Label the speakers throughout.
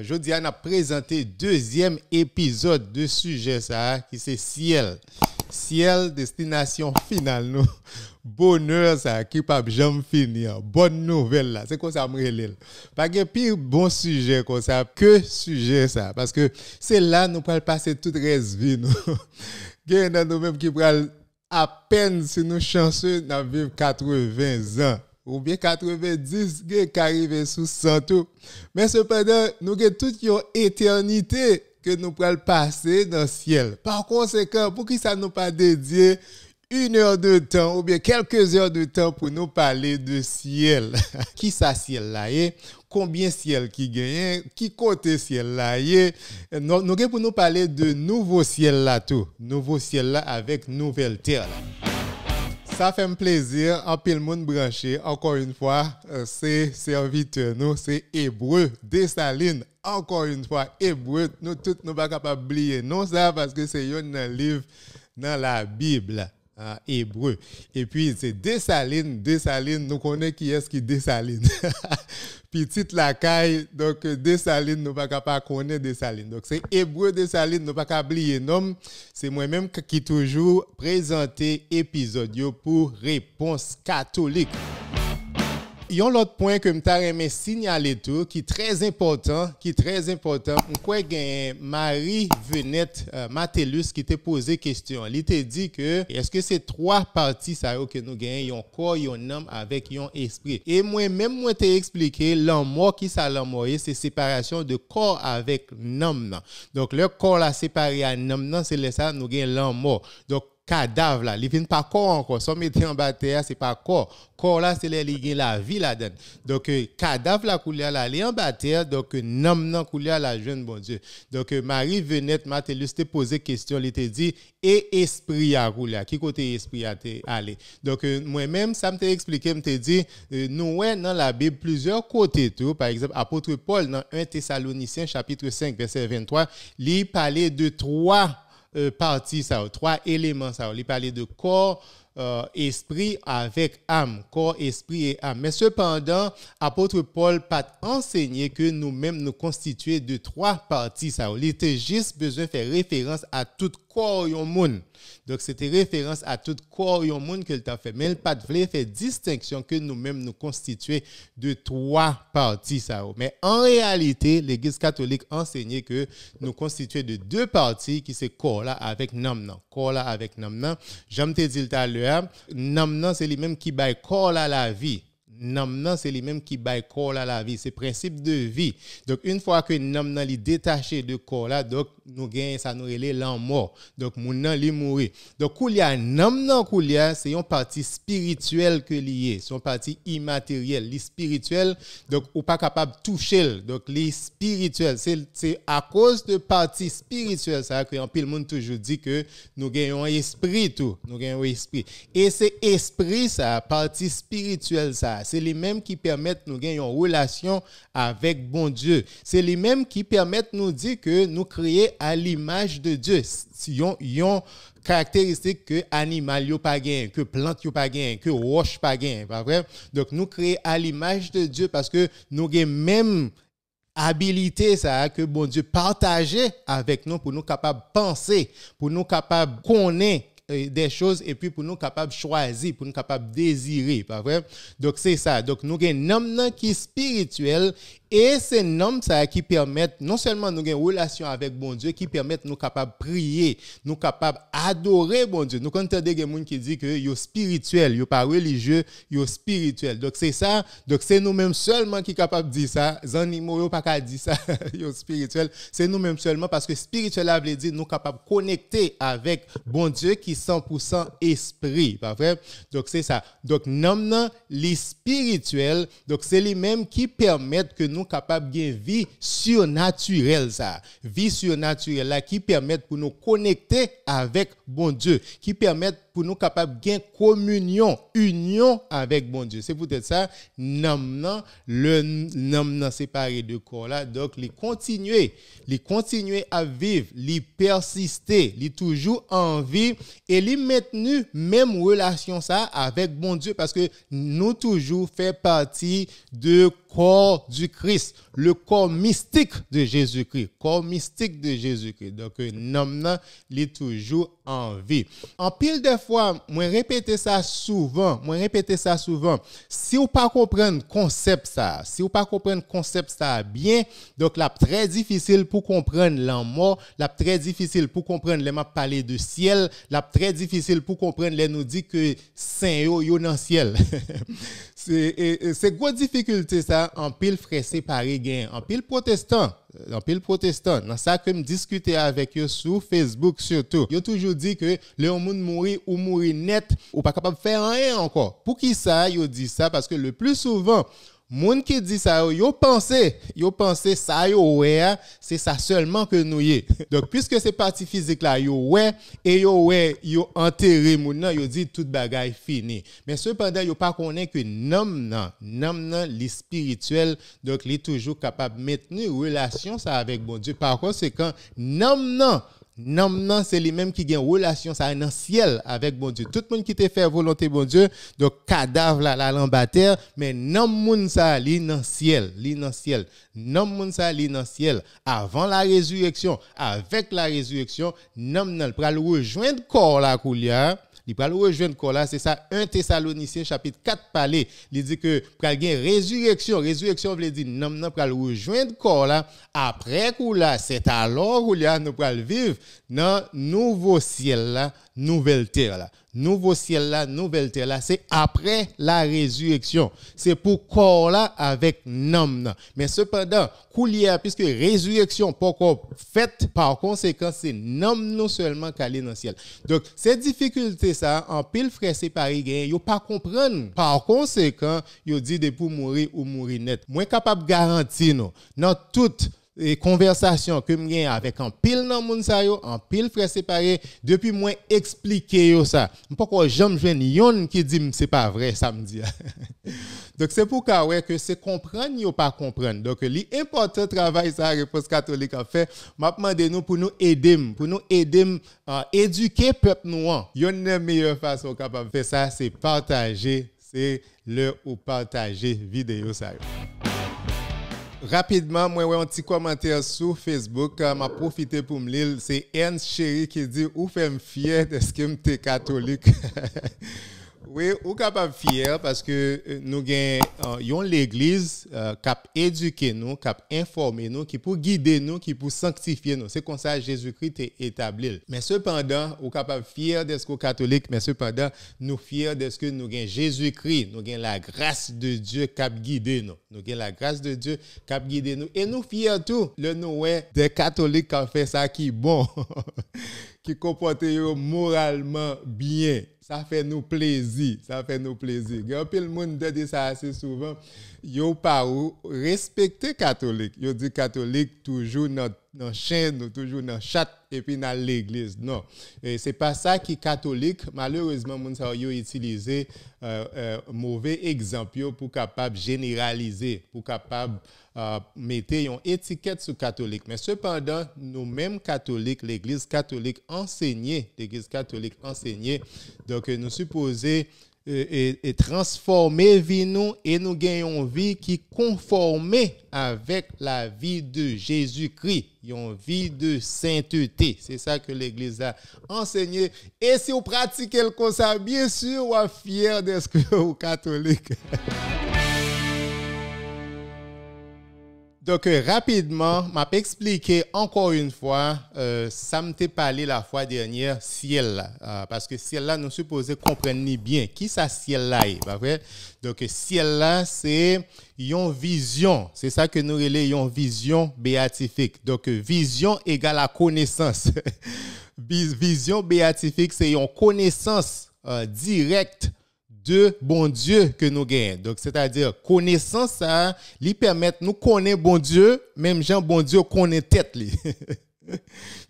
Speaker 1: Jodi on a présenté deuxième épisode de sujet ça qui c'est ciel. Ciel destination finale nous. Bonheur ça qui pas jamais finir. Bonne nouvelle là, c'est quoi ça me relève. Pas que pire bon sujet comme ça que sujet ça parce que c'est là nous pourrons passer toute reste vie nous. Gagne nous même qui pral à peine si nous chanceux dans vivre 80 ans. Ou bien 90 qui arrive sous 100 tout. Mais cependant, nous avons toute une éternité que nous pourrons passer dans le ciel. Par conséquent, pour qui ça nous pas dédié 1 heure de temps ou bien quelques heures de temps pour nous parler de ciel. Qui ça ciel là est? Combien ciel qui gagne? Qui côté ciel là est? Nous avons pour nous parler de nouveau ciel là tout. Nouveau ciel là avec nouvelle terre là. Ça fait un plaisir, en pile monde branché. Encore une fois, c'est serviteur nous, c'est Hébreu Dessalines. Encore une fois, Hébreu, nous tous nous pas capable oublier non ça parce que c'est un livre dans la Bible. Hébreu. Et puis c'est Dessalines, nous connaissons qui est-ce qui Dessalines. Petite la caille, donc Dessalines nous pas capable connaître Dessalines. Donc c'est Hébreu Dessalines, nous pas capable oublier nom. C'est moi-même qui toujours présenter épisode pour Réponse catholique. Il y a un autre point que je aimé signaler tout qui est très important, on croit que Marie Venette Matellus qui t'a posé question. Il t'a dit que est-ce que c'est trois parties ça que nous gagnons, un corps, un âme avec un esprit. Et moi t'ai expliqué l'amour qui ça l'amour c'est séparation de corps avec l'âme. Donc le corps là séparé à l'âme c'est ça nous gagnons l'amour. Donc cadavre là, il vient pas corps encore, ça mettait en bataille, c'est pas corps là c'est la vie là-dedans. Donc cadavre là couler là, il en bataille, donc nom couler la jeune bon Dieu. Donc Marie Venette Matellus te posé question, il te dit et esprit à couler, qui côté esprit à aller. Donc moi-même ça me t'a expliqué, me t'a dit nous dans la Bible plusieurs côtés tout, par exemple apôtre Paul dans 1 Thessaloniciens chapitre 5 verset 23, il parlait de trois parties ça, trois éléments ça, il parlait de corps, esprit avec âme, corps, esprit et âme. Mais cependant, apôtre Paul pas enseigné que nous-mêmes nous constituons de trois parties ça. Il était juste besoin de faire référence à tout corps au monde. Donc c'était référence à tout corps au monde qu'il t'a fait. Mais il pas voulait faire distinction que nous-mêmes nous constituons de trois parties ça. Mais en réalité, l'Église catholique enseignait que nous constituons de deux parties qui c'est corps là avec nom. Corps là avec nom. J'aime te dire tout à l'heure, nom c'est lui même qui baille corps là la vie. Nom c'est lui-même qui baille corps là la vie, c'est principe de vie. Donc une fois que nom est détaché de corps là, donc nous gagne ça nous relève l'en mort. Donc mon nan li mourir. Donc koulia nom koulia c'est une partie spirituelle que lié, c'est une partie immatérielle, li spirituel donc ou pas capable toucher. Donc li spirituel, c'est à cause de partie spirituelle ça que en pile monde toujours dit que nous gagnons un esprit tout, nous gagnons un esprit. Et c'est esprit ça, partie spirituelle ça, c'est les mêmes qui permettent nous gagner une relation avec bon Dieu. C'est les mêmes qui permettent nous dire que nous créons à l'image de Dieu. Yon caractéristique que animal yo pas gain, que plante yo pas gain, que roche pas gain, pas vrai? Donc nous créons à l'image de Dieu parce que nous avons même habilité ça que bon Dieu partageait avec nous pour nous capables penser, pour nous capables connaître des choses et puis pour nous capables choisir, pour nous capables désirer, pas vrai? Donc c'est ça. Donc nous avons un nom qui est spirituel et c'est un nom ça qui permet non seulement nous avoir une relation avec bon Dieu, qui permet nous capables prier, nous capables adorer bon Dieu. Nous entendons des gens qui disent que yo spirituel, yo pas religieux, yo spirituel. Donc c'est ça. Donc c'est nous-mêmes seulement qui capables de dire ça. Les animaux yo pas qu'à dire ça, yo spirituel. C'est nous-mêmes seulement parce que spirituel ça veut dire nous capables de connecter avec bon Dieu qui 100% esprit, pas vrai? Donc c'est ça. Donc nom les spirituels, donc c'est les mêmes qui permettent que nous capables de vie surnaturelle ça. Vie surnaturelle là qui permettent pour nous connecter avec bon Dieu, qui permettent pour nous capables de gagner communion, union avec bon Dieu. C'est peut-être ça, le nom séparé de corps là. Donc, les continuer à vivre, les persister, les toujours en vie et les maintenir même relation ça avec bon Dieu parce que nous toujours fait partie de corps du Christ, le corps mystique de Jésus-Christ, Donc, nom li toujours en vie. En pile de fois, moi répéter ça souvent. Si vous pas comprendre concept ça, bien, donc là très difficile pour comprendre la mort, là très difficile pour comprendre les m'a parler de ciel, là très difficile pour comprendre les nous dit que saint yo dans ciel. c'est grosse difficulté ça en pile frère séparé gain, en pile protestant, dans ça que me discuter avec eux sur Facebook surtout. Yo toujours dit que le monde mourir ou mourir net ou pas capable de faire rien encore. Pour qui ça yo dit ça parce que le plus souvent moun qui dit ça yo pensé ça yo ouais c'est ça seulement que nous y. Donc puisque c'est partie physique là yo ouais yo enterré moun nan yo dit toute bagaille fini. Mais cependant yo pas connaît que nom li spirituel donc li toujours capable maintenir relation ça avec bon Dieu. Par conséquent nom c'est lui-même qui gagne relation ça dans ciel avec bon Dieu. Tout le monde qui te fait volonté bon Dieu, donc cadavre là l'embataire, mais nom moun ça li dans ciel, Nom moun ça li dans ciel avant la résurrection, avec la résurrection, nom nan pral rejoindre corps là koulia. Il va le rejoindre corps là, c'est ça 1 Thessaloniciens chapitre 4 parler, il dit que pral gen résurrection veut dire non pral rejoindre corps là après coup là, c'est alors où là nous pral vivre dans nouveau ciel là, nouvelle terre là. Nouveau ciel là, nouvelle terre là, c'est après la résurrection. C'est pour corps là avec nom. Mais cependant, coulier puisque résurrection pas encore faite, par conséquent, c'est nom non seulement calé dans le ciel. Donc, cette difficulté ça, en pile frère séparé gain, yo pas comprendre. Par conséquent, yo dit de pour mourir ou mourir net. Moi capable garantir nous dans toute et conversation que m'gain avec un pile nan moun sa yo, en pile frère séparé depuis moi expliquer yo ça. Pourquoi j'aime joindre yon qui dit c'est pas vrai samedi. Donc c'est pourquoi ouais que c'est comprendre ou pas comprendre. Donc l'important travail ça réponse catholique a fait, m'a demandé nous pour nous aider à éduquer peuple noir. Yon la meilleure façon capable faire ça c'est partager, ou partager vidéo ça. Rapidement, moi, un petit commentaire sur Facebook, m'a profité pour me lire. C'est Ernst Chéri qui dit ou fait me fier de ce que je suis catholique. Oui, ou capable fier parce que nous gagnons l'église cap éduquer nous, cap informer nous, qui pour guider nous, qui pour sanctifier nous. C'est comme ça Jésus-Christ est établi. Mais cependant, ou capable fier de ce que catholique, mais cependant nous fier de ce que nous gagnons Jésus-Christ, nous gagnons la grâce de Dieu cap guider nous. Nous gagnons la grâce de Dieu cap guider nous et nous fier tout le nous des catholiques qui fait ça qui bon. Qui comporte moralement bien. Ça fait nous plaisir. Grand pile monde dit ça assez souvent. Yo pas ou respecter catholique. Yo dit catholique toujours dans chaîne, toujours dans chat et puis dans l'église. Non. Et c'est pas ça qui catholique. Malheureusement moun sa yo utiliser mauvais exemple pour capable généraliser, pour capable mettre une étiquette sur catholique. Mais cependant, nous-mêmes catholiques, l'église catholique enseignée, donc nous supposons et transformer vie nous et nous gagnons une vie qui conformée avec la vie de Jésus-Christ, une vie de sainteté. C'est ça que l'église a enseigné. Et si vous pratiquez le comme ça, bien sûr, vous êtes fiers de ce que vous êtes catholique. Donc, rapidement, m'a expliqué encore une fois, ça m'était parlé la fois dernière, ciel là. Parce que ciel là, nous supposons comprendre bien qui ça ciel là est, pas vrai? Donc, ciel là, c'est une vision. C'est ça que nous relayons, vision béatifique. Donc, vision égale à connaissance. Vision béatifique, c'est une connaissance directe de bon Dieu que nous gagnons. Donc, c'est-à-dire, connaissance, ça, lui permet nous connaître bon Dieu, même Jean bon Dieu connaît tête.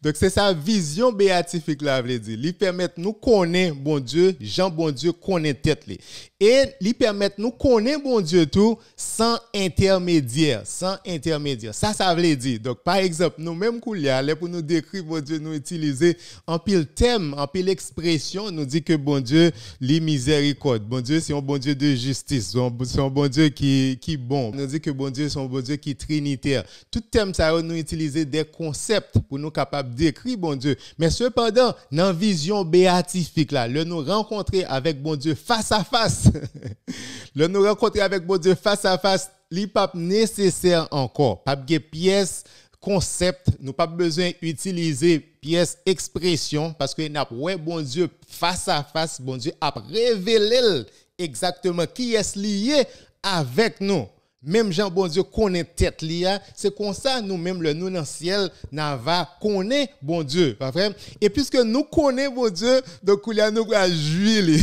Speaker 1: Donc c'est sa vision béatifique là veut dire. Il permet nous connaître bon Dieu, Jean bon Dieu connaît tête li. Et il permet nous connaître bon Dieu tout sans intermédiaire, Ça veut dire. Donc par exemple, nous même pour nous décrire bon Dieu nous utiliser en pile thème, en pile expression, nous dit que bon Dieu li miséricorde. Bon Dieu c'est un bon Dieu de justice, c'est un bon Dieu qui bon. Nous dit que bon Dieu c'est un bon Dieu qui trinitaire. Tout thème ça nous utiliser des concepts pour nous capables d'écrire bon Dieu. Mais cependant, dans vision béatifique là, le nous rencontrer avec bon Dieu face à face. Le nous rencontrer avec bon Dieu face à face, li pas nécessaire encore. Pas de pièce concept, nous pas besoin utiliser pièce expression parce que n'a ouais bon Dieu face à face, bon Dieu a révélé exactement qui est lié avec nous. Même Jean bon Dieu connaît tête liya, c'est comme ça nous même le nous dans le ciel n'a va connaît bon Dieu, pas vrai? Et puisque nous connaît bon Dieu, donc il y a nous va jouir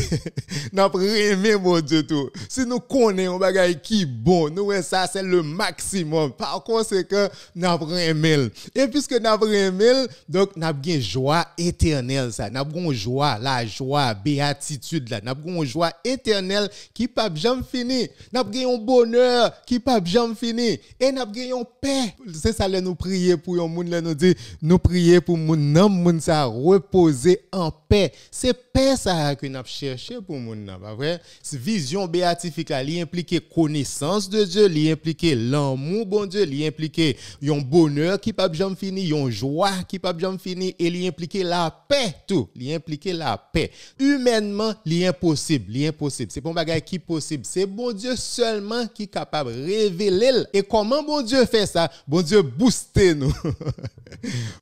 Speaker 1: n'a aimer bon Dieu tout. Si nous connaissons un bagage qui bon, nous ça c'est le maximum. Par conséquent, n'a aimer. Et puisque n'a aimer, donc n'a bien joie éternelle ça. N'a gon joie, la joie, béatitude là, n'a gon joie éternelle qui pas jamais fini. N'a un bonheur qui pas jamais fini et n'a gagné paix. C'est ça là nous prier pour un monde là nous dit nous prier pour moun ça reposer en paix. C'est paix ça que n'a cherché pour moun là, pas vrai? C'est vision béatifique là, il implique connaissance de Dieu, il implique l'amour bon Dieu, il implique un bonheur qui pas jamais fini, une joie qui pas jamais fini et il implique la paix tout, il implique la paix. Humainement, l'impossible, c'est pas un bagage qui possible, c'est bon Dieu seulement qui est capable révéler. Et comment bon Dieu fait ça? Bon Dieu booster nous.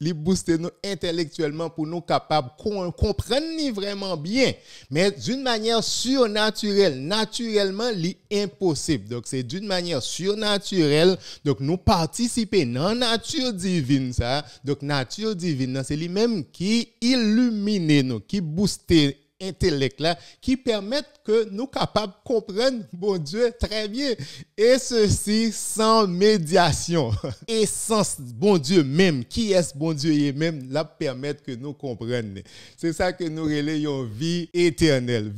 Speaker 1: Il booster nous intellectuellement pour nous capables comprendre vraiment bien, mais d'une manière surnaturelle. Naturellement, l'impossible. Donc c'est d'une manière surnaturelle. Donc nous participer dans nature divine ça. Donc nature divine, c'est lui-même qui illumine nous, qui booster intellect là qui permettent que nous capables de comprendre bon Dieu très bien et ceci sans médiation et sans bon Dieu même qui est bon Dieu et même là permettre que nous comprenions. C'est ça que nous relayons vie éternelle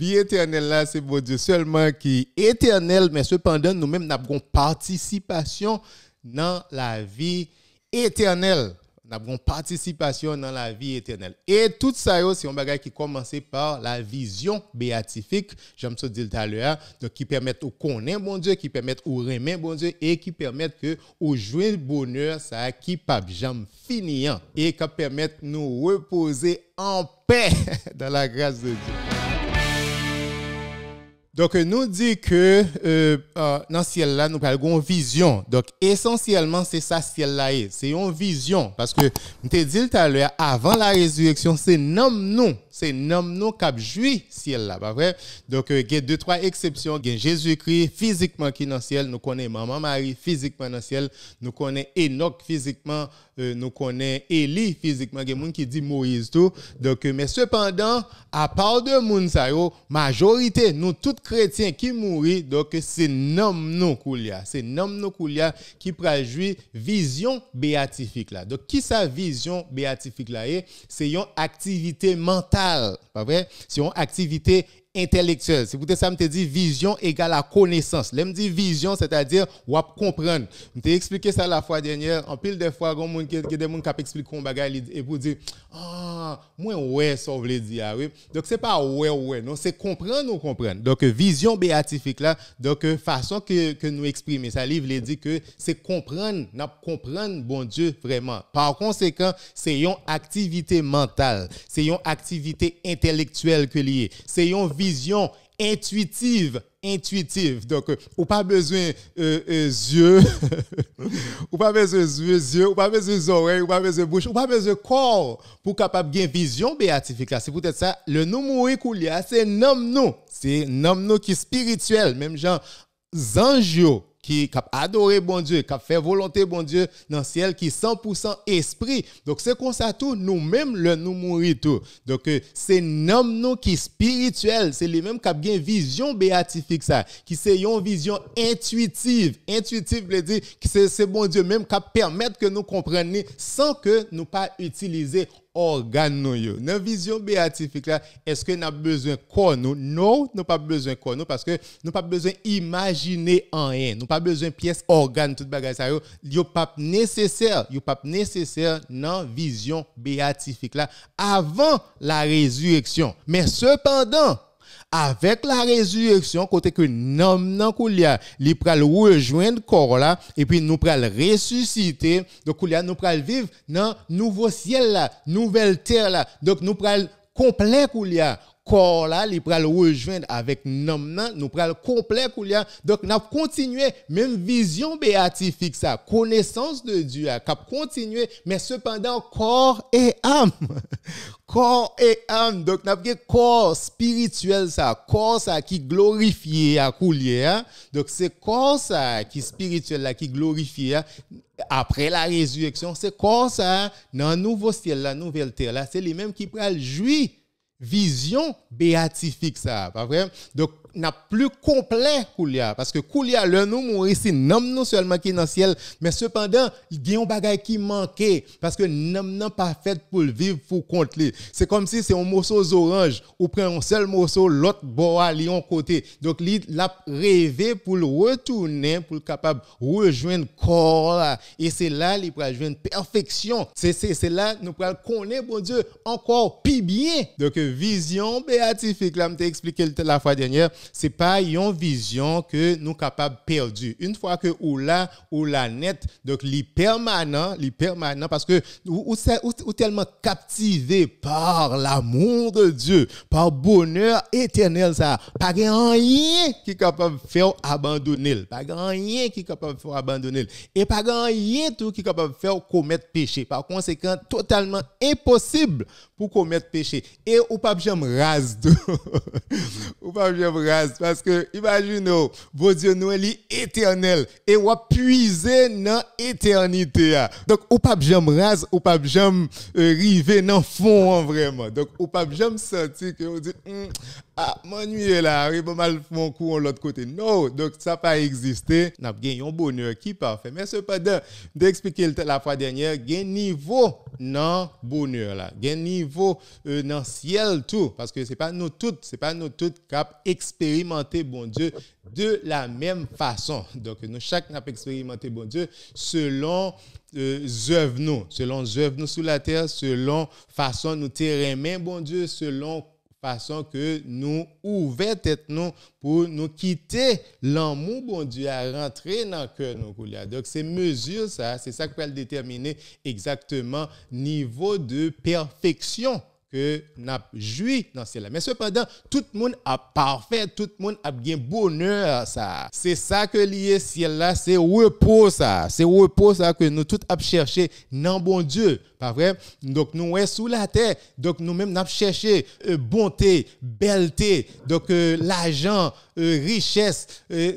Speaker 1: là, c'est bon Dieu seulement qui est éternel, mais cependant nous même n'avons participation dans la vie éternelle. Nous avons participation dans la vie éternelle. Et tout ça, c'est un bagage qui commence par la vision béatifique, j'aime ça dire tout à l'heure, donc qui permet de connaître bon Dieu, qui permet de aimer bon Dieu et qui permet que au jouer le bonheur, ça qui pas jamais fini et qui permet de nous reposer en paix dans la grâce de Dieu. Donc, nous dit que dans le ciel là, nous avons une vision. Donc, essentiellement, c'est ça ciel là. C'est une vision. Parce que, je te dit tout à l'heure, avant la résurrection, c'est nous qui jouit ciel là, pas vrai? Donc, il y a 2-3 exceptions. Il y a Jésus-Christ physiquement qui est dans le ciel. Nous connaissons Maman Marie physiquement dans le ciel. Nous connaissons Enoch physiquement. Nous connaissons Élie physiquement. Il y a des gens qui disent Moïse tout. Donc, mais cependant, à part de moun sa yo, majorité, nous tous chrétiens qui mourent, donc c'est nous koulia. C'est nous koulia qui prajoui vision béatifique là. Donc, qui sa vision béatifique là est? C'est une activité mentale, pas vrai? C'est une activité intellectuelle. C'est pour ça que je me dis vision égale à connaissance. Là, me dit vision, c'est-à-dire ou comprendre. Je t'ai expliqué ça la fois dernière. En pile de fois, il y a des gens qui expliquent un bagage et pour dire moi ouais ça veut dire oui. Donc c'est pas ouais non, c'est comprendre ou comprendre. Donc vision béatifique là, donc façon que nous exprimer ça livre dit que c'est comprendre bon Dieu vraiment. Par conséquent, c'est une activité mentale, c'est une activité intellectuelle que lié. C'est une vision intuitive. Donc, ou pas besoin yeux, ou pas besoin yeux, ou pas besoin oreilles, ou pas besoin bouche, ou pas besoin corps pour capable gain vision béatifique. C'est peut-être ça. Le nous mourir koulia, c'est nom nous qui est spirituel, même genre anges qui a adoré bon Dieu, qui a fait volonté bon Dieu dans le ciel, qui 100% esprit. Donc c'est comme ça tout, nous-mêmes, nous mourir tout. Donc c'est nous qui spirituel, c'est les mêmes qui ont une vision béatifique ça, qui c'est une vision intuitive. Intuitive veut dire que c'est bon Dieu même qui permet que nous comprenions sans que nous pas utiliser organes nous. Dans vision béatifique là, est-ce que nous avons besoin de corps nous? Non, nous pas besoin de corps nous parce que nous pas besoin imaginer rien. Nous pas besoin de pièces organes tout bagage ça yo pas nécessaire, dans vision béatifique là avant la résurrection. Mais cependant avec la résurrection, côté que nan koulia, li pral rejoindre corps là, et puis nous pral ressusciter, donc koulia nous pral vivre dans nouveau ciel là, nouvelle terre là, donc nous pral complet koulia. Corps là, il pral rejoindre avec nom nous pral complet koulia. Donc n'a continuer même vision béatifique ça, connaissance de Dieu a cap continuer mais cependant corps et âme. Corps et âme. Donc n'a pas corps spirituel ça, corps ça qui glorifié à koulia. Donc c'est corps ça qui spirituel là qui glorifié après la résurrection, c'est corps ça dans nouveau ciel la nouvelle terre là, c'est les mêmes qui pral jouir vision béatifique ça, pas vrai? Donc n'a plus complet koulia parce que koulia le nous mourir ici nous seulement qui dans ciel mais cependant il y a un bagage qui manquait parce que n'a pas fait pour vivre pour compter. C'est comme si c'est un morceau d'orange ou prend un seul morceau l'autre bord à lion côté. Donc il l'a rêvé pour le retourner pour capable rejoindre corps là et c'est là il pourra joindre perfection. C'est là nous pourra connaître bon Dieu encore plus bien. Donc vision béatifique là m't'a expliqué la fois dernière. C'est pas une vision que nous capables perdu. Une fois que ou la net donc li permanent parce que ou tellement captivé par l'amour de Dieu, par bonheur éternel ça, pas rien qui capable faire abandonner, pas rien qui capable faire abandonner et pas rien tout qui capable faire commettre péché. Par conséquent, totalement impossible pour commettre péché et ou pas jamais rase ou pas jamais rase parce que imaginez bon Dieu nous est éternel et ou puiser dans éternité. Donc ou pas jamais rase ou pas jamais river dans fond vraiment. Donc ou pas jamais sentir que on dit m'ennuyer là, il va mal mon coup de l'autre côté. Non, donc ça pas existé. N'a gagné un bonheur qui parfait. Mais cependant, d'expliquer la fois dernière, gain niveau dans bonheur là, gain niveau dans ciel tout parce que c'est pas nous toutes cap expérimenter bon Dieu de la même façon. Donc nous chaque n'a expérimenté bon Dieu selon œuvres nous sur la terre, selon façon nous terrain bon Dieu, selon façon que nous ouvrons tête nous pour nous quitter l'amour bon Dieu à rentrer dans le cœur nous. Donc ces mesures ça, c'est ça qui va déterminer exactement niveau de perfection que n'a joui dans cela. Mais cependant, tout le monde a parfait, tout le monde a bien bonheur ça. C'est ça que lié ciel là, c'est repos ça. C'est repos ça que nous tout a cherché dans bon Dieu, pas vrai? Donc nous est sous la terre, donc nous même n'a cherché bonté, belleté, donc l'argent, richesse,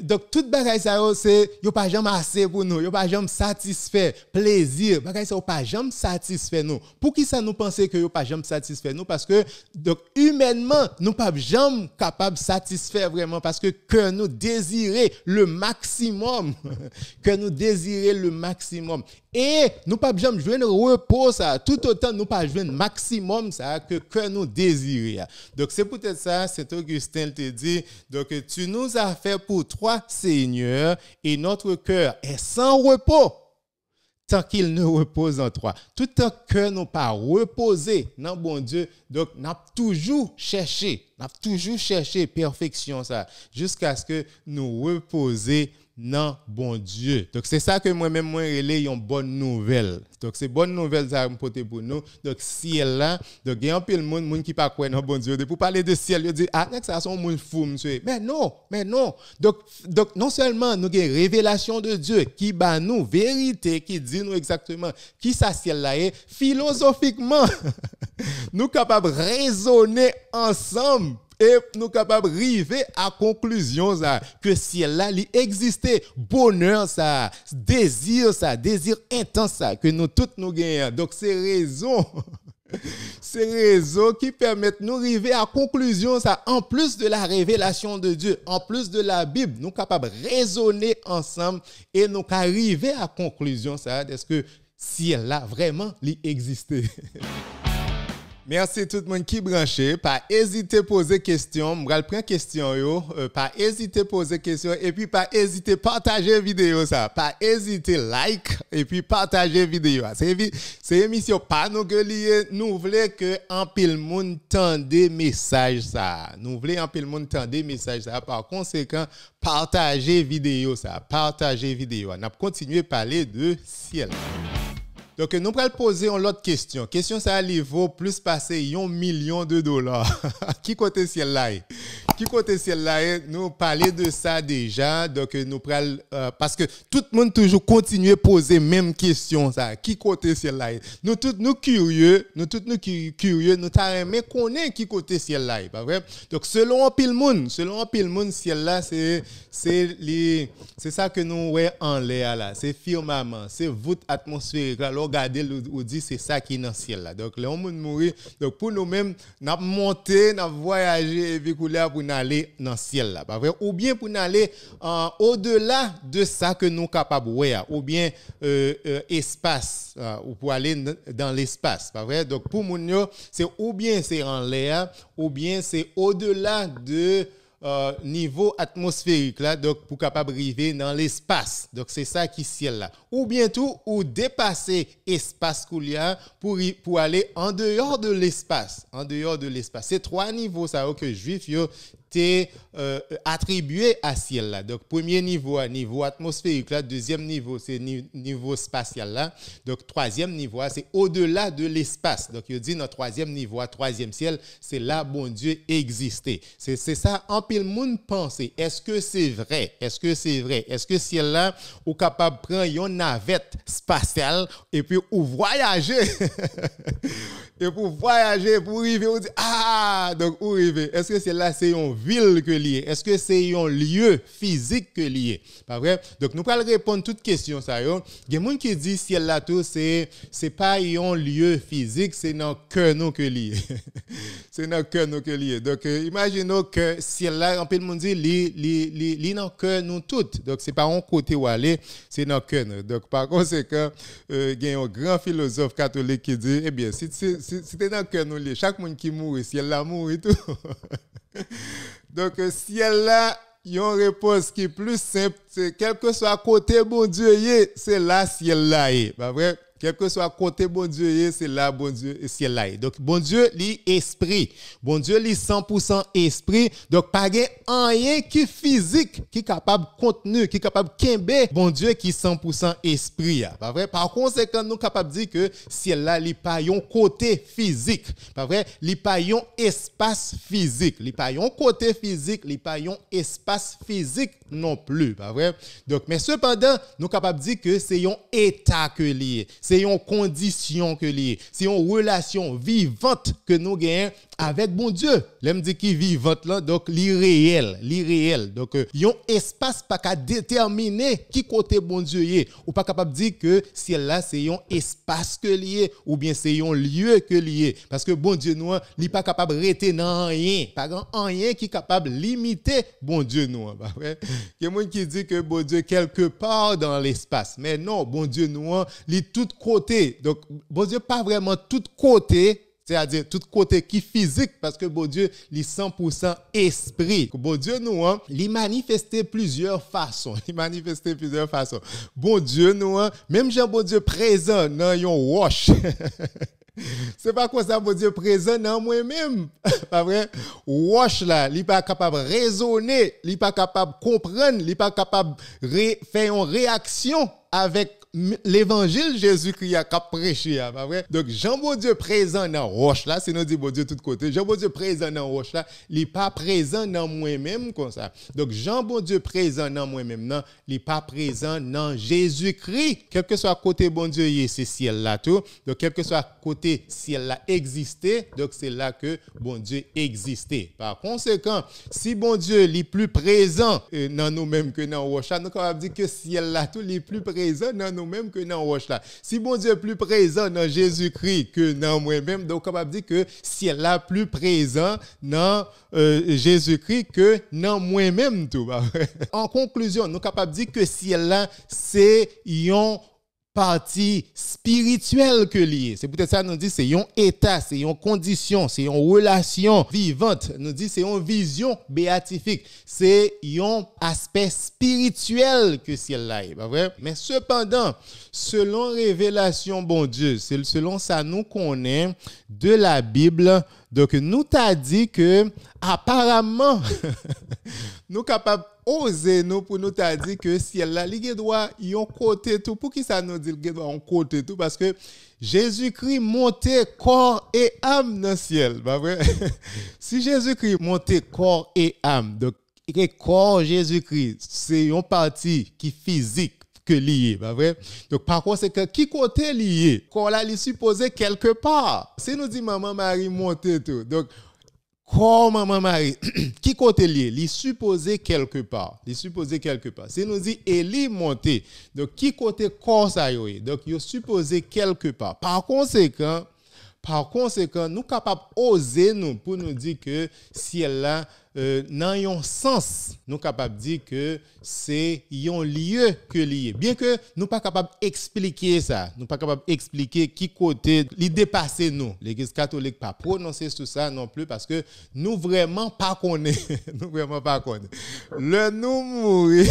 Speaker 1: donc toute bagaille ça c'est yo pas jamais assez pour nous, yo pas jamais satisfait, plaisir, bagaille ça pas jamais satisfait nous. Pour qui ça nous penser que yo pas jamais satisfait nous parce que donc humainement nous pas jamais capable satisfaire vraiment parce que nous désirer le maximum que nous désirer le maximum et nous pas jamais joindre repos ça tout autant nous pas joindre maximum ça que nous désirer. Donc c'est peut-être ça Saint Augustin te dit donc tu nous as fait pour toi Seigneur et notre cœur est sans repos tant qu'il ne repose en toi. Tout tant que nous pas reposer dans bon Dieu, donc n'a toujours cherché perfection ça jusqu'à ce que nous reposer non bon Dieu. Donc c'est ça que moi-même moi relais une bonne nouvelle. Donc c'est bonne nouvelle ça me porter pour nous. Donc ciel là, donc il y a un peu le monde qui pas croire dans bon Dieu. Pour parler de ciel, il dit ça sont monde fou monsieur. Mais non. Donc non seulement nous avons révélation de Dieu qui bat nous vérité qui dit nous exactement qui ça ciel là est philosophiquement nous capables raisonner ensemble et nous capables arriver à conclusion ça que ciel là il existait bonheur ça désir intense ça que nous toutes nous gagnons donc c'est raison ces réseaux qui permettent de nous arriver à conclusion ça en plus de la révélation de Dieu en plus de la Bible nous capables de raisonner ensemble et nous arriver à conclusion ça est-ce que ciel là vraiment il existait. Merci tout le monde qui branché. Pas hésiter à poser question. Je vais prendre question yo. Pas hésiter à poser question et puis pas hésiter à partager vidéo ça. Pas hésiter like et puis partager vidéo. C'est émission pas nous que lié. Nous voulons que en pile monde tende message ça. Nous voulons en pile monde tende message ça. Par conséquent, partager vidéo ça. Partager vidéo. On a continué à parler de ciel. Donc, nous allons poser une autre question. Question, ça vaut plus passer $1 million. Qui côté ciel là? Qui côté ciel là? Nous parlons de ça déjà. Donc, nous allons, parce que tout le monde toujours continue à poser même question ça. Qui côté ciel là? Nous tous nous curieux, nous t'arrêtons connaître qui côté ciel là, pas vrai? Donc, selon un pile monde, ciel là c'est ça que nous voyons en l'air là, c'est firmament, c'est voûte atmosphérique là. Regardez ou dit c'est ça qui est dans le ciel là. Donc, les monde mourir. Donc, pour nous-mêmes, n'a monter, n'a voyager et puis pour aller dans le ciel là, pas vrai? Ou bien pour aller au-delà de ça que nous capables voir, ou bien espace, ou pour aller dans l'espace, pas vrai? Donc, pour nous, c'est ou bien c'est en l'air, ou bien c'est au-delà de niveau atmosphérique là, donc pour capable arriver dans l'espace. Donc c'est ça qui ciel là. Ou bientôt ou dépasser espace qu'il y a pour aller en dehors de l'espace, C'est trois niveaux ça que juif yo t'es attribué à ciel là. Donc premier niveau niveau atmosphérique là, deuxième niveau c'est niveau spatial là. Donc troisième niveau c'est au-delà de l'espace. Donc il dit notre troisième niveau, troisième ciel, c'est là bon Dieu existait. C'est ça en pile monde penser. Est-ce que c'est vrai? Est-ce que ciel là ou capable prendre une navette spatiale et puis ou voyager et pour arriver on dit donc où arriver? Est-ce que c'est là c'est une ville que lié? Est-ce que c'est un lieu physique que lié? Pas vrai? Donc nous allons répondre toutes questions ça yo. Il y a des gens qui dit ciel là tout c'est pas un lieu physique, c'est dans cœur nous que lié. C'est dans cœur nous que lié. Donc imaginons que ciel là en peu de monde dit li dans cœur nous toutes. Donc c'est pas un côté où aller, c'est dans cœur nous. Donc par conséquent il y a un grand philosophe catholique qui dit eh bien si t'es dans cœur nous lié, chaque monde qui mourit ciel là mourit tout. Donc, ciel là, il y a une réponse qui est plus simple. C'est quel que soit côté bon Dieu, c'est là ciel là. Pas vrai? Quel que soit côté bon Dieu, c'est là bon Dieu ciel là. Donc bon Dieu li esprit. Bon Dieu li 100% esprit. Donc pas rien qui physique qui capable contenu, qui capable kembe bon Dieu qui 100% esprit. Pas vrai? Par conséquent nous capable dire que ciel là li pas yon côté physique. Pas vrai? Li pas yon espace physique. Li pas yon côté physique, li pas yon espace physique non plus. Pas vrai? Donc mais cependant nous capable dire que c'est yon état que lié. C'est une condition que lié, c'est une relation vivante que nous gagnons avec bon Dieu. L'aime dit qui vivante là, donc l'irréel. Donc yon espace pas qu'à déterminer qui côté bon Dieu est, ou pas capable dire que ciel là c'est un espace que lié ou bien c'est un lieu que lié parce que bon Dieu nous il pas capable rester dans rien, pas rien qui capable limiter bon Dieu nous, pas vrai? Il y a monde qui dit que bon Dieu quelque part dans l'espace, mais non, bon Dieu nous il tout côté. Donc bon Dieu pas vraiment tout côté. C'est-à-dire tout côté qui physique parce que bon Dieu il 100% esprit. Bon Dieu nous il manifesté plusieurs façons. Bon Dieu nous même Jean bon Dieu présent dans un roche. C'est pas quoi ça bon Dieu présent dans moi-même. Pas vrai? Roche là, il pas capable raisonner, il pas capable comprendre, il pas capable faire une réaction avec l'évangile Jésus-Christ a prêché, pas vrai? Donc, Jean bon Dieu présent dans roche là, c'est nous dit bon Dieu tout côté. Jean bon Dieu présent dans roche là, il n'est pas présent dans moi-même comme ça. Donc, Jean bon Dieu présent dans moi-même, non, il n'est pas présent dans Jésus-Christ. Quel que soit côté bon Dieu, c'est ciel là tout. Donc, quel que soit côté ciel là existé, donc c'est là que bon Dieu existait. Par conséquent, si bon Dieu est plus présent dans nous-mêmes que dans roche là, nous capable dire que ciel là tout est plus présent dans nous-mêmes que dans roche là. Si bon Dieu est plus présent dans Jésus-Christ que dans moi-même, donc capable dire que ciel là plus présent dans Jésus-Christ que dans moi-même tout. En conclusion, nous capable dire que ciel là c'est une partie spirituelle que lié. C'est peut-être ça nous dit c'est un état, c'est une condition, c'est une relation vivante. Nous dit c'est une vision béatifique, c'est un aspect spirituel que ciel là est, pas vrai? Mais cependant, selon révélation bon Dieu, c'est selon ça nous connaît de la Bible. Donc nous t'a dit que apparemment nous capables oser nous pour nous t'a dit que ciel là il doit yon côté tout. Pour qui ça nous dit qu'il doit un côté tout? Parce que Jésus-Christ montait corps et âme dans le ciel, pas vrai? Si Jésus-Christ montait corps et âme, donc le corps Jésus-Christ c'est une partie qui physique que lié, pas vrai? Donc par conséquent, qui côté lié? Corps là il supposé quelque part. Si nous dit maman Marie monter tout. Donc corps maman Marie, qui côté lié? Il supposé quelque part. Il supposé quelque part. Si nous dit Élie monter. Donc qui côté corps ça y est? Donc il supposé quelque part. Par conséquent, nous capables oser nous pour nous dire que ciel là dans un sens, nous capables dire que c'est un lieu que lié. Bien que nous pas capables expliquer ça, nous pas capables expliquer qui côté li dépasser nous. L'Église catholique pas prononcer tout ça non plus parce que nous vraiment pas connaît, nous vraiment pas connaît. Le nous mourir.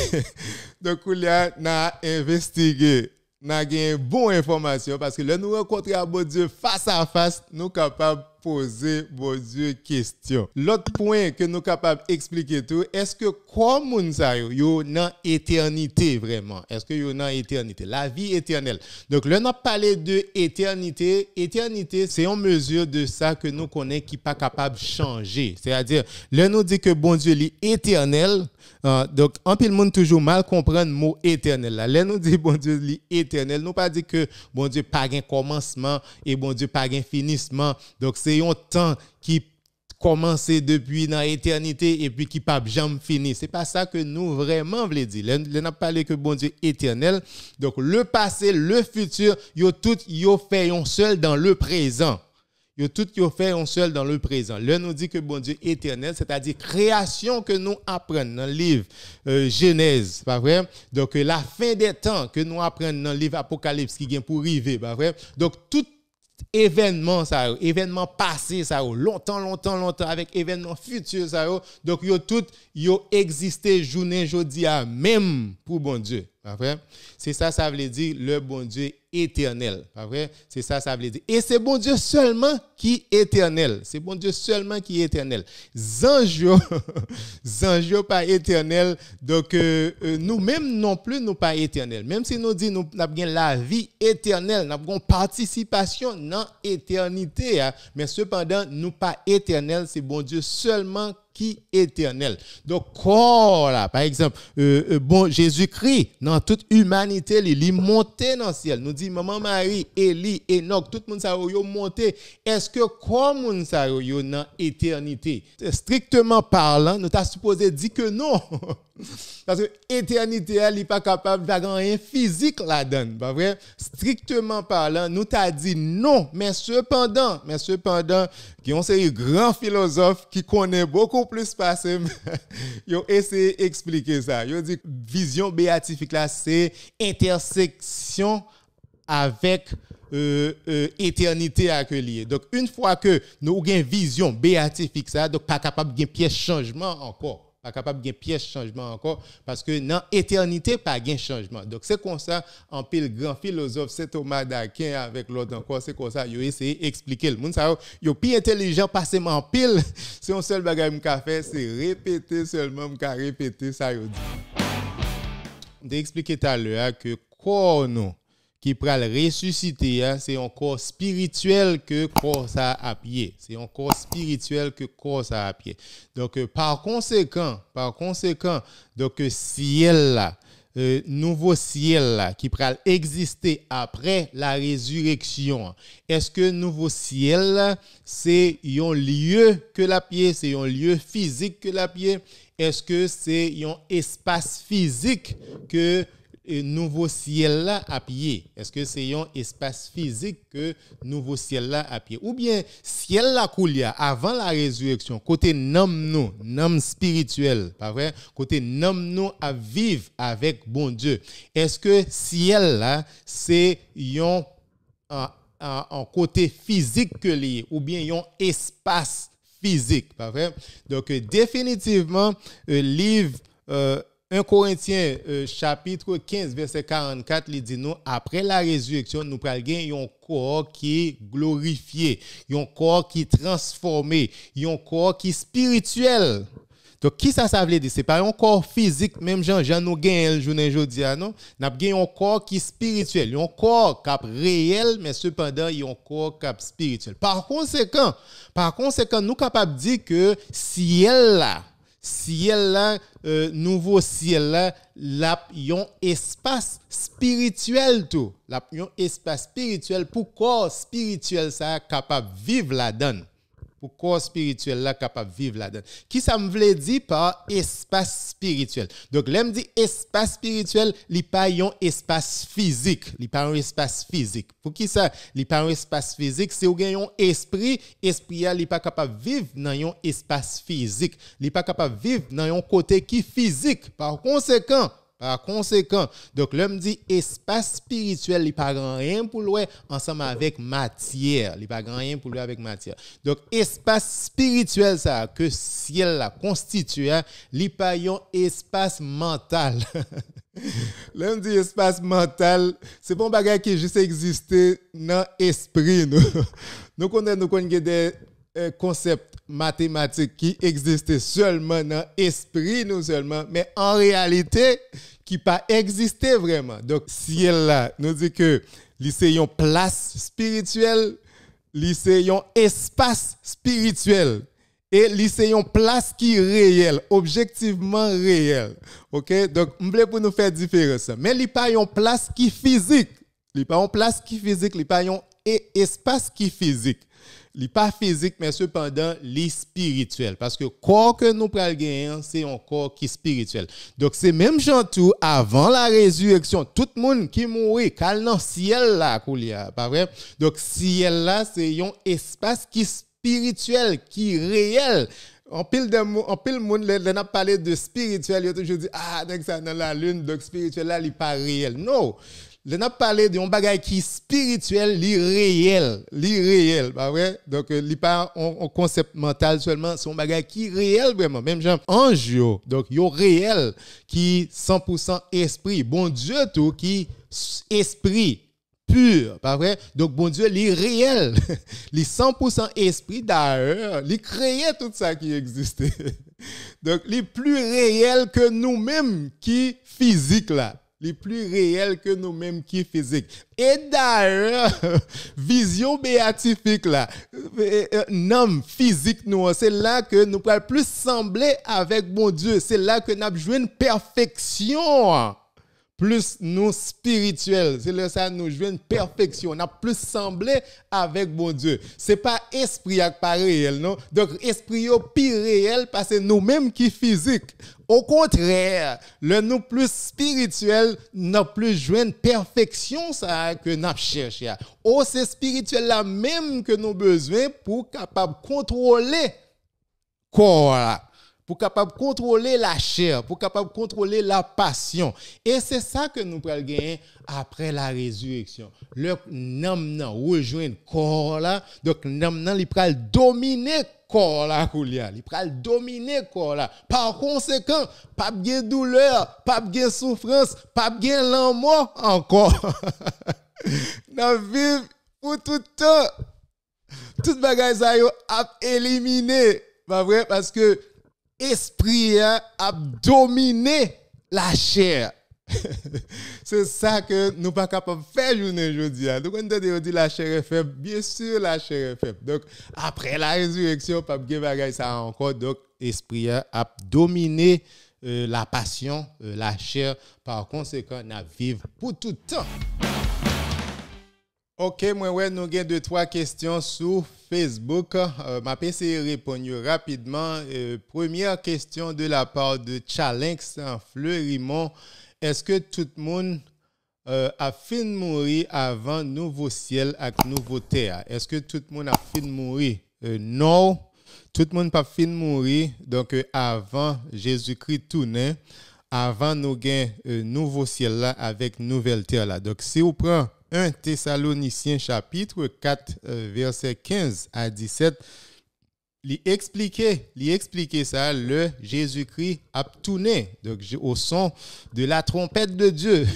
Speaker 1: Donc il y a investigué. Nous avons une bonne information parce que là, nous rencontrons bon Dieu face à face, nous sommes capables de poser bon Dieu question. L'autre point que nous sommes capables d'expliquer tout, est-ce que comme nous sommes dans l'éternité vraiment? Est-ce que nous sommes dans l'éternité? La vie éternelle. Donc là, nous avons parlé de éternité. Éternité, c'est une mesure de ça que nous connaissons qui n'est pas capable de changer. C'est-à-dire, là, nous dit que bon Dieu est éternel. Donc, en pile monde toujours mal comprendre le mot éternel. Là, nous dit bon Dieu est éternel. Nous pas dit que bon Dieu pas un commencement et bon Dieu pas un finissement. Donc, c'est un temps qui commence depuis dans l'éternité et puis qui pas jamais fini. C'est pas ça que nous vraiment voulons dire. Là, nous n'a parlé que bon Dieu éternel. Donc, le passé, le futur, tout fait un seul dans le présent. Tout fait un seul dans le présent. Là, nous dit que bon Dieu éternel, c'est-à-dire création que nous apprenons dans le livre Genèse, pas vrai? Donc, la fin des temps que nous apprenons dans le livre Apocalypse qui vient pour arriver, pas vrai? Donc, tout événement ça événement passé ça longtemps avec événement futur ça donc yo existé journée jodi a même pour bon Dieu pas vrai c'est ça veut dire le bon Dieu éternel pas vrai c'est ça veut dire et c'est bon Dieu seulement qui est éternel c'est bon Dieu seulement qui est éternel zanjo pas éternel donc nous même non plus nous pas éternel même si nous dit nous avons la vie éternelle nous avons participation dans éternité hein, mais cependant nous pas éternel c'est bon Dieu seulement qui est éternel. Donc, corps là, par exemple, bon, Jésus-Christ, dans toute humanité, il est monté dans le ciel. Nous dit, maman Marie, Élie, Enoch, tout le monde ça est monté. Est-ce que comme on ça est dans l'éternité? Strictement parlant, nous t'as supposé dire que non. Parce que l'éternité, elle n'est pas capable de faire rien physique là-dedans, pas vrai? Strictement parlant, nous t'a dit non, mais cependant, il y a un grand philosophe qui connaît beaucoup plus passé, ils ont essayé d'expliquer ça. Ils ont dit vision béatifique là, c'est intersection avec éternité accueillie. Donc une fois que nous avons une vision béatifique ça, donc pas capable de pièce changement encore. Pas capable de pièce changement encore parce que dans l'éternité pas de changement. Donc c'est comme ça en pile grand philosophe c'est Thomas d'Aquin avec l'autre encore c'est comme ça il essayer d'expliquer le monde ça yo plus intelligent passer en pile c'est un seul bagage m'ka faire c'est répéter seulement m'ka répéter ça yo dit. D'expliquer tout à l'heure que corps nous qui pral ressusciter, hein, c'est un corps spirituel que corps ça a pied. C'est un corps spirituel que corps ça a pied. Donc par conséquent, donc ciel là, nouveau ciel là qui pral exister après la résurrection. Est-ce que nouveau ciel là, c'est un lieu que la pied, c'est un lieu physique que la pied? Est-ce que c'est un espace physique que nouveau ciel là à pied? Est-ce que c'est un espace physique que nouveau ciel là à pied? Ou bien ciel là koulia avant la résurrection, côté nom spirituel, pas vrai? Côté nom à vivre avec bon Dieu. Est-ce que ciel là c'est un côté physique que lié ou bien un espace physique, pas vrai? Donc définitivement livre 1 Corinthiens chapitre 15 verset 44 il dit nous après la résurrection nous pral gagner un corps qui est glorifié, un corps qui est transformé, un corps qui est spirituel. Donc qui ça veut dire? C'est pas un corps physique même Jean nous gagne le journée aujourd'hui non, n'a gagné un corps qui est spirituel, un corps cap réel mais cependant il y a un corps cap spirituel. Par conséquent nous capable dire que ciel là nouveau ciel là un espace spirituel tout, un espace spirituel pour corps spirituel ça capable vivre là-dedans. Pour corps spirituel là capable vivre là-dedans. Qui ça me veut dire par espace spirituel? Donc l'aime dit espace spirituel, il pas un espace physique, il pas un espace physique. Pour qui ça? Il pas un espace physique, c'est ou gagne un esprit il pas capable vivre dans un espace physique, il pas capable vivre dans un côté qui physique. Par conséquent, donc l'homme dit espace spirituel, il pas grand rien pour lui ensemble avec matière, il pas grand rien pour lui avec matière. Donc espace spirituel ça que ciel la constitue, il pas un espace mental. L'homme dit espace mental, c'est pas un bagage qui juste exister dans l'esprit nous. Nous connaissons des concepts mathématiques qui existent seulement dans l'esprit nous seulement, mais en réalité qui pas existé vraiment. Donc ciel là nous dit que c'est une place spirituelle, c'est un espace spirituel et c'est une place qui est réelle, objectivement réelle. OK? Donc on voulait pour nous faire différence. Mais il pas une place qui physique. Il pas une place qui physique, il pas un espace qui physique. Il n'est pas physique, mais cependant, il est spirituel. Parce que le corps que nous prenons gagner, c'est un corps qui est spirituel. Donc, c'est même gens tout, avant la résurrection, tout le monde qui mourit, cal dans le ciel là, pas vrai? Donc, ciel là, c'est un espace qui est spirituel, qui est réel. En pile monde, on a parlé de spirituel, il a toujours dit, donc ça dans la lune, donc spirituel là, il n'est pas réel. Non. On a parlé d'un bagage qui est spirituel, réel, pas vrai? Donc il pas un concept mental seulement, c'est un bagage qui est réel vraiment, même genre ange donc yo réel qui 100% esprit, bon Dieu tout qui esprit pur, pas vrai? Donc bon Dieu il est réel, il est 100% esprit d'ailleurs, il créait tout ça qui existait. Donc il est plus réel que nous-mêmes qui physique là. Les plus réels que nous-mêmes qui physique. Et d'ailleurs, vision béatifique là, nom physique nous, c'est là que nous pouvons plus sembler avec bon Dieu. C'est là que nous avons joué une perfection. Plus nous spirituels, c'est là ça nous jouons une perfection, on a plus semblé avec bon Dieu. C'est pas esprit qui pas réel non. Donc esprit est plus réel parce que nous-mêmes qui physique. Au contraire, le nous plus spirituel n'a plus joué une perfection ça que n'a cherché. Oh c'est spirituel là même que nous besoin pour capable contrôler corps là. Pour capable contrôler la chair, pour capable contrôler la passion. Et c'est ça que nous prenons gagner après la résurrection. Le nam rejoint le corps là, donc nam il pral dominer corps là il pral dominer corps là. Par conséquent, pas de douleur, pas de souffrance, pas de l'amour encore. N'a vivre pour tout le temps. Tout bagage ça yo a éliminé, pas vrai parce que esprit a dominé la chair. C'est ça que nous pas capable de faire journée aujourd'hui. Donc on dit la chair est faible, bien sûr la chair est faible. Donc après la résurrection, pas de bagaille ça encore. Donc esprit a dominé la passion, la chair. Par conséquent, on a vivre pour tout le temps. Ok, moi, nous avons 2-3 questions sur Facebook. Ma PC répond rapidement. Première question de la part de Chalinx en Fleurimont. Est-ce que tout le monde a fini de mourir avant nouveau ciel et nouveau terre? Est-ce que tout le monde a fini de mourir? Non, tout le monde n'a pas fini de mourir. Donc, avant Jésus-Christ tourner, avant nous avons nouveau ciel là avec nouvelle terre là. Donc, si vous prenez 1 Thessaloniciens chapitre 4 verset 15 à 17, il expliquait ça, le Jésus-Christ a tourné donc au son de la trompette de Dieu.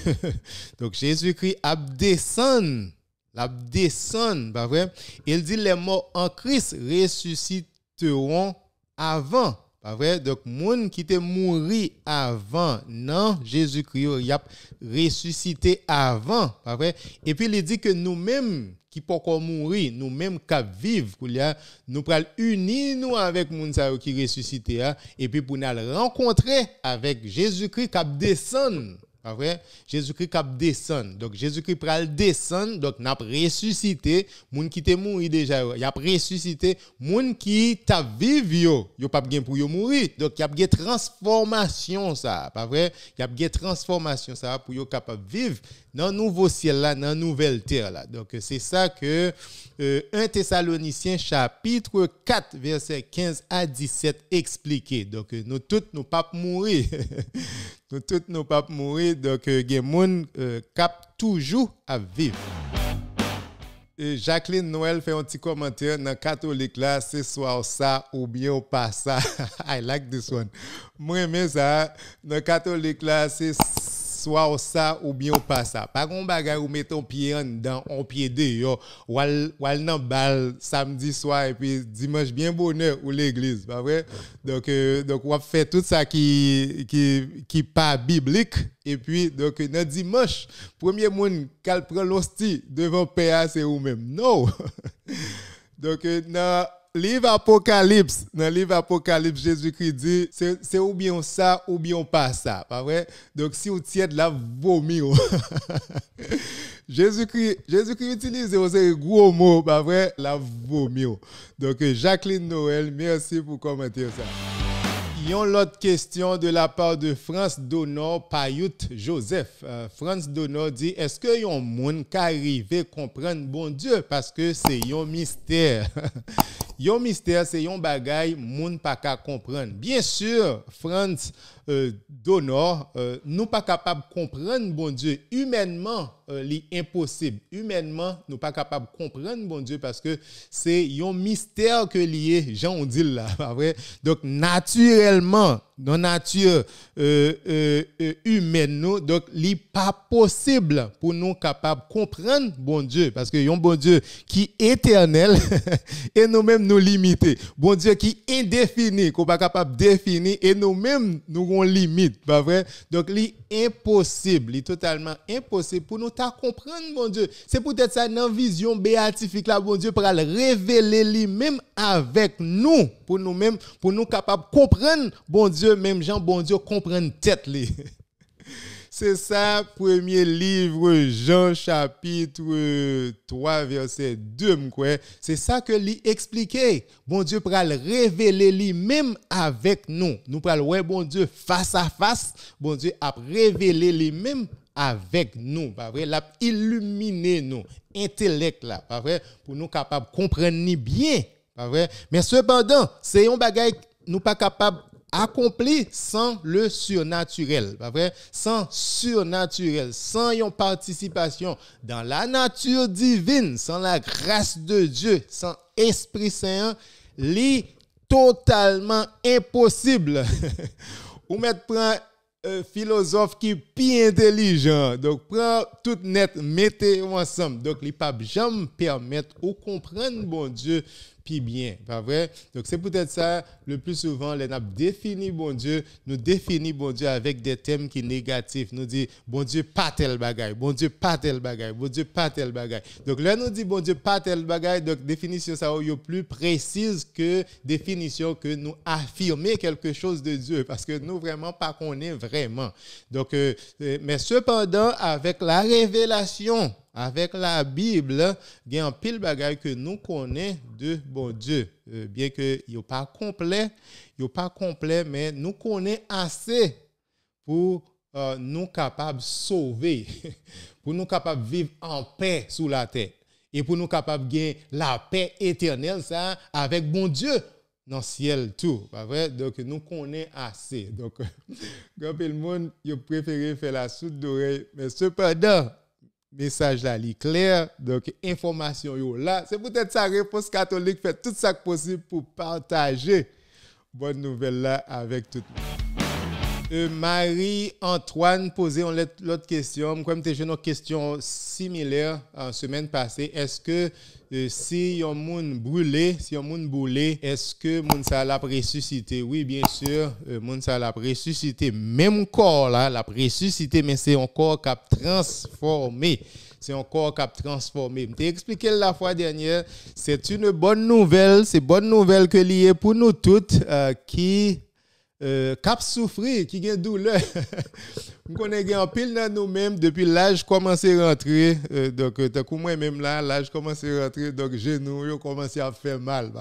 Speaker 1: Donc Jésus-Christ a descendu, pas vrai? Il dit les morts en Christ ressusciteront avant. Pas vrai? Donc, moun qui était mouru avant, non, Jésus-Christ, il a ressuscité avant. Pas vrai? Et puis, il dit que nous-mêmes, qui ne pouvons pas mourir, nous-mêmes qui vivons, nous pouvons unir nous avec moun qui ressuscité, et puis pour nous rencontrer avec Jésus-Christ qui descend. Pas vrai? Jésus-Christ qui descend. Donc, Jésus-Christ pral descendre. Donc, n'a ressuscité. Moun qui te mouru déjà, il a ressuscité. Moun qui t'a vivre, yo pas bien pour yo mourir. Donc, il y a une transformation, ça. Pas vrai? Il y a une transformation, ça, pour yo capable vivre dans le nouveau ciel là, dans la nouvelle terre là. Donc, c'est ça que 1 Thessaloniciens chapitre 4, verset 15 à 17 expliqué. Donc, nous tous, nous pas mourir. Nous tous, nous pas mourir. Donc, il y a des gens qui toujours à vivre. Jacqueline Noël fait un petit commentaire dans catholique là, c'est soit ça ou bien pas ça. I like this one. Moi, j'aime ça. Dans catholique là, c'est soit ça ou bien pas ça. Pas qu'on bagaille ou mettre ton pied en dedans, on pied dehors, ou nan bal samedi soir et puis dimanche bien bonheur ou l'église, pas vrai? Donc on fait tout ça qui pas biblique et puis donc dans dimanche, premier monde qui prend l'hostie devant Père c'est ou même. Non. Donc dans livre Apocalypse, Jésus-Christ dit, c'est ou bien ça ou bien pas ça, pas vrai? Donc si vous tiez de la vomir. Jésus-Christ utilise ces gros mots, pas vrai? La vomir. Donc Jacqueline Noël, merci pour commenter ça. Il y a une autre question de la part de France Donor Payout Joseph. France Donor dit, est-ce que y a un monde qui arrive à comprendre bon Dieu parce que c'est un mystère. Un mystère, c'est un bagay moun pas ka comprendre. Bien sûr, France Donor, nous pas capable comprendre bon Dieu humainement, l'impossible. Humainement, nous pas capable comprendre bon Dieu parce que c'est un mystère que lié, Jean on dit là, pas vrai? Donc naturellement, dans nature humaine nous, donc li pas possible pour nous capable comprendre bon Dieu parce que un bon Dieu qui est éternel et nous-mêmes nous limiter. Bon Dieu qui est indéfini, qu'on pas capable définir et nous-mêmes nous avons limite, pas vrai? Donc li impossible, li totalement impossible pour nous ta comprendre bon Dieu. C'est peut-être ça dans vision béatifique là bon Dieu pour révéler lui-même avec nous pour nous-mêmes pour nous capable comprendre bon Dieu même Jean bon Dieu comprendre tête li. C'est ça, premier livre, Jean chapitre 3, verset 2, c'est ça que lui expliquait. Bon Dieu pour révéler lui-même avec nous. Nous pour ouais bon Dieu face à face, bon Dieu a révélé lui-même avec nous, pas vrai? L'a illuminé nous, intellect là, pas vrai? Pour nous capables comprendre ni bien, pas vrai? Mais cependant, c'est un bagage nous pas capable accompli sans le surnaturel, pas vrai? Sans surnaturel, sans une participation dans la nature divine, sans la grâce de Dieu, sans Esprit Saint, li totalement impossible. Ou mettre prend philosophe qui est plus intelligent. Donc prend tout net, mettez ensemble. Donc il pas jamais permettre ou comprendre bon Dieu puis bien, pas vrai? Donc c'est peut-être ça, le plus souvent, les n'a défini bon Dieu, nous définit bon Dieu avec des thèmes qui sont négatifs. Nous dit, bon Dieu, pas tel bagaille, bon Dieu, pas tel bagaille, bon Dieu, pas tel bagaille. Donc là, nous dit, bon Dieu, pas tel bagaille, donc définition ça est plus précise que définition que nous affirmer quelque chose de Dieu, parce que nous vraiment pas connaît vraiment. Donc, mais cependant, avec la révélation, avec la Bible, il y a un pile bagaille que nous connaissons de bon Dieu. Bien que il n'est pas complet, mais nous connaissons assez pour nous capables de sauver, pour nous capables de vivre en paix sous la terre, et pour nous capables de gagner la paix éternelle, ça, avec bon Dieu dans le ciel tout, pas vrai? Donc nous connaissons assez. Donc quand le monde il préféré faire la soute d'oreille, mais cependant message là est clair, donc information yo là, c'est peut-être sa réponse catholique fait tout ça possible pour partager bonne nouvelle là avec tout le monde. Marie-Antoine posait l'autre question, comme tu as une question similaire en semaine passée, est-ce que si un monde brûlé, est-ce que monde ça l'a ressuscité? Oui, bien sûr, monde ça l'a ressuscité, même corps là, l'a ressuscité, mais c'est un corps qui a transformé. C'est un corps qui a transformé. Je t'ai expliqué la fois dernière, c'est une bonne nouvelle, que liée pour nous toutes qui cap souffrir, qui gagne douleur. On connaît en pile dans nous-mêmes depuis l'âge commencé à rentrer. Donc, tant que moi même là, l'âge commencé à rentrer, donc genoux ont commencé à faire mal.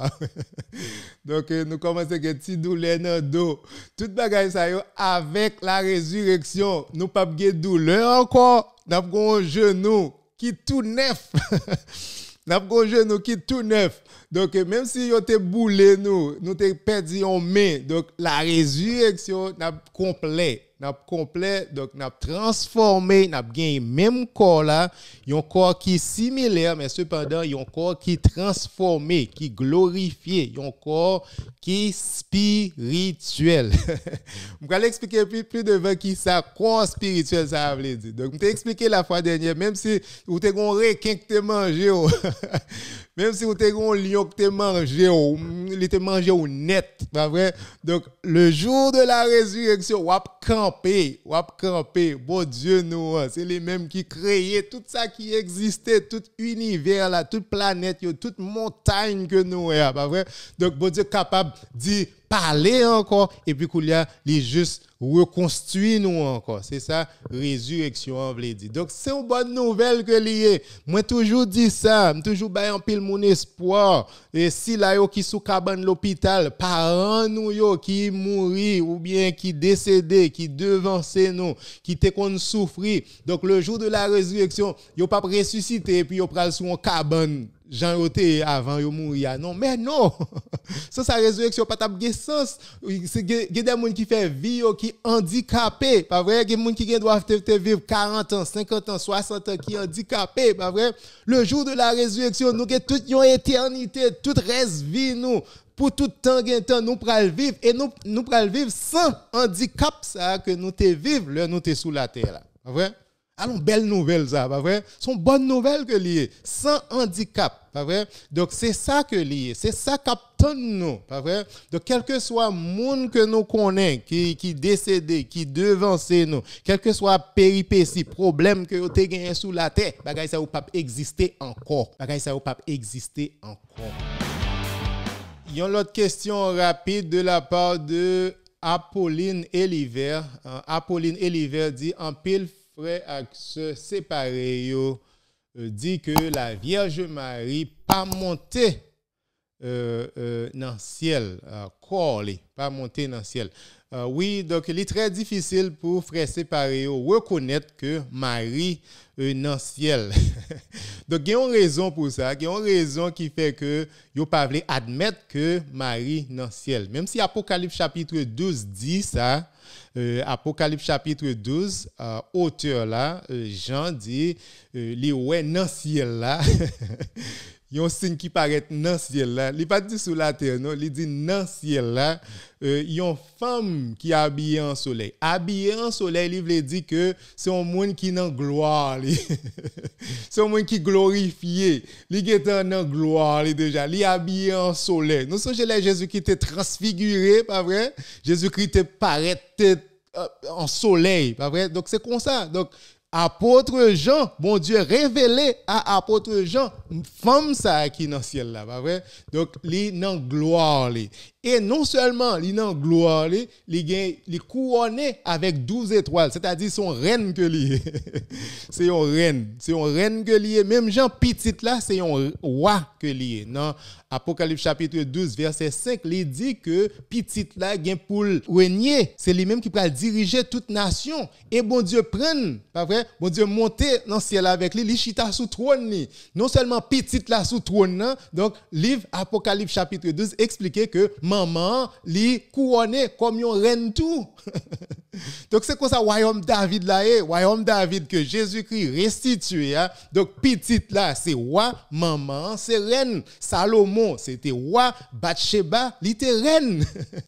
Speaker 1: Donc, nous commençons à avoir des petites douleurs dans le dos. Tout bagaille ça avec la résurrection, nous pas de douleur encore. Nous avons un genou qui tout neuf. Nous avons un genou qui tout neuf. Donc, même si nous avons boulé, nous avons perdu en main. Donc, la résurrection n'a complet. Donc, nous avons transformé, nous avons gagné même corps là. Il y a un corps qui est similaire, mais cependant, il y a un corps qui est transformé, qui est glorifié. Il y a un corps qui est spirituel. Je vais expliquer plus devant qui ça, corps spirituel, ça veut dire. Donc, je t'ai expliqué la fois dernière, même si vous avez un requin qui te mangé, même si vous avez un lion qui te mangé, il te mangé au net, pas vrai? Donc, le jour de la résurrection, wap camper, bon Dieu, nous, c'est les mêmes qui créaient tout ça qui existait, tout univers là, toute planète, toute montagne que nous, pas vrai? Donc, bon Dieu capable d'y parler encore, et puis qu'il y a les juste reconstruit nous encore. C'est ça, résurrection, on veut dire. Donc, c'est une bonne nouvelle que lié. Moi, toujours dit ça, toujours bail en pile mon espoir. Et si là, yo qui sous cabane l'hôpital, parents nous yo qui mourir ou bien qui décédé, qui devancé nous, qui te qu'on souffrir. Donc, le jour de la résurrection, yo pas ressuscité, puis yo pral sous une cabane. Jean Yoté avant yo mourir non mais non ça résurrection pas t'a sens c'est des gens qui fait vie qui handicapé pas vrai des gens qui doivent vivre 40 ans 50 ans 60 ans qui handicapé pas vrai le jour de la résurrection nous avons toute une éternité toute reste vie nous pour tout temps nous pral vivre et nous pral vivre sans handicap ça que nous te vivre là nous te sous la terre là pas vrai. Alors, belle nouvelle, ça, pas vrai? Sont bonnes nouvelles que liées, sans handicap, pas vrai? Donc, c'est ça que lié, c'est ça qu'attend nous, pas vrai? Donc, quel que soit le monde que nous connaissons, qui décédé, qui devance nous, quel que soit péripétie, problème que vous avez gagné sous la terre, bagay ça ou pas exister encore. Il y a une autre question rapide de la part de Apolline Eliver. Apolline Eliver dit en pile frère à se séparer dit que la Vierge Marie pas monter dans le ciel pas monter dans le ciel. Oui, donc il est très difficile pour frère séparer reconnaître que Marie est dans le ciel. Donc il y a une raison pour ça, il y a une raison qui fait que yo pas veut admettre que Marie est dans le ciel. Même si Apocalypse chapitre 12 dit ça, Apocalypse chapitre 12, auteur là, Jean dit, li ouais dans ciel là, Il y a un signe qui paraît dans le ciel là. Il pas dit sur la terre, non. Il dit dans le ciel là. Il y a une femme qui est habillée en soleil. Habillée en soleil, il veut dire que c'est un monde qui est dans gloire. C'est un monde qui est glorifié. Il est dans gloire déjà. Il est habillé en soleil. Nous sommes là Jésus qui était transfiguré, pas vrai? Jésus-Christ était paraît en soleil, pas vrai? Donc c'est comme ça. Donc apôtre Jean, bon Dieu révélé à apôtre Jean, femme ça qui dans le ciel là, pas vrai? Donc li dans gloire li. Et non seulement li dans gloire li, li couronné avec 12 étoiles, c'est-à-dire son reine que li. C'est une reine que li. Même Jean petit là, c'est un roi que li. Dans Apocalypse chapitre 12 verset 5, il dit que petit là gen pour régner, c'est lui-même qui va diriger toute nation. Et bon Dieu prenne, pas vrai? Bon Dieu monter dans le ciel avec lui, li chita sous trône li. Non seulement petit là sous trône là, donc livre Apocalypse chapitre 12 expliquait que maman li couronné comme une reine tout. Donc c'est comme ça royaume David là, royaume David que Jésus-Christ restitué. Donc petit là c'est roi, maman c'est reine. Salomon c'était roi, Bathsheba il était reine.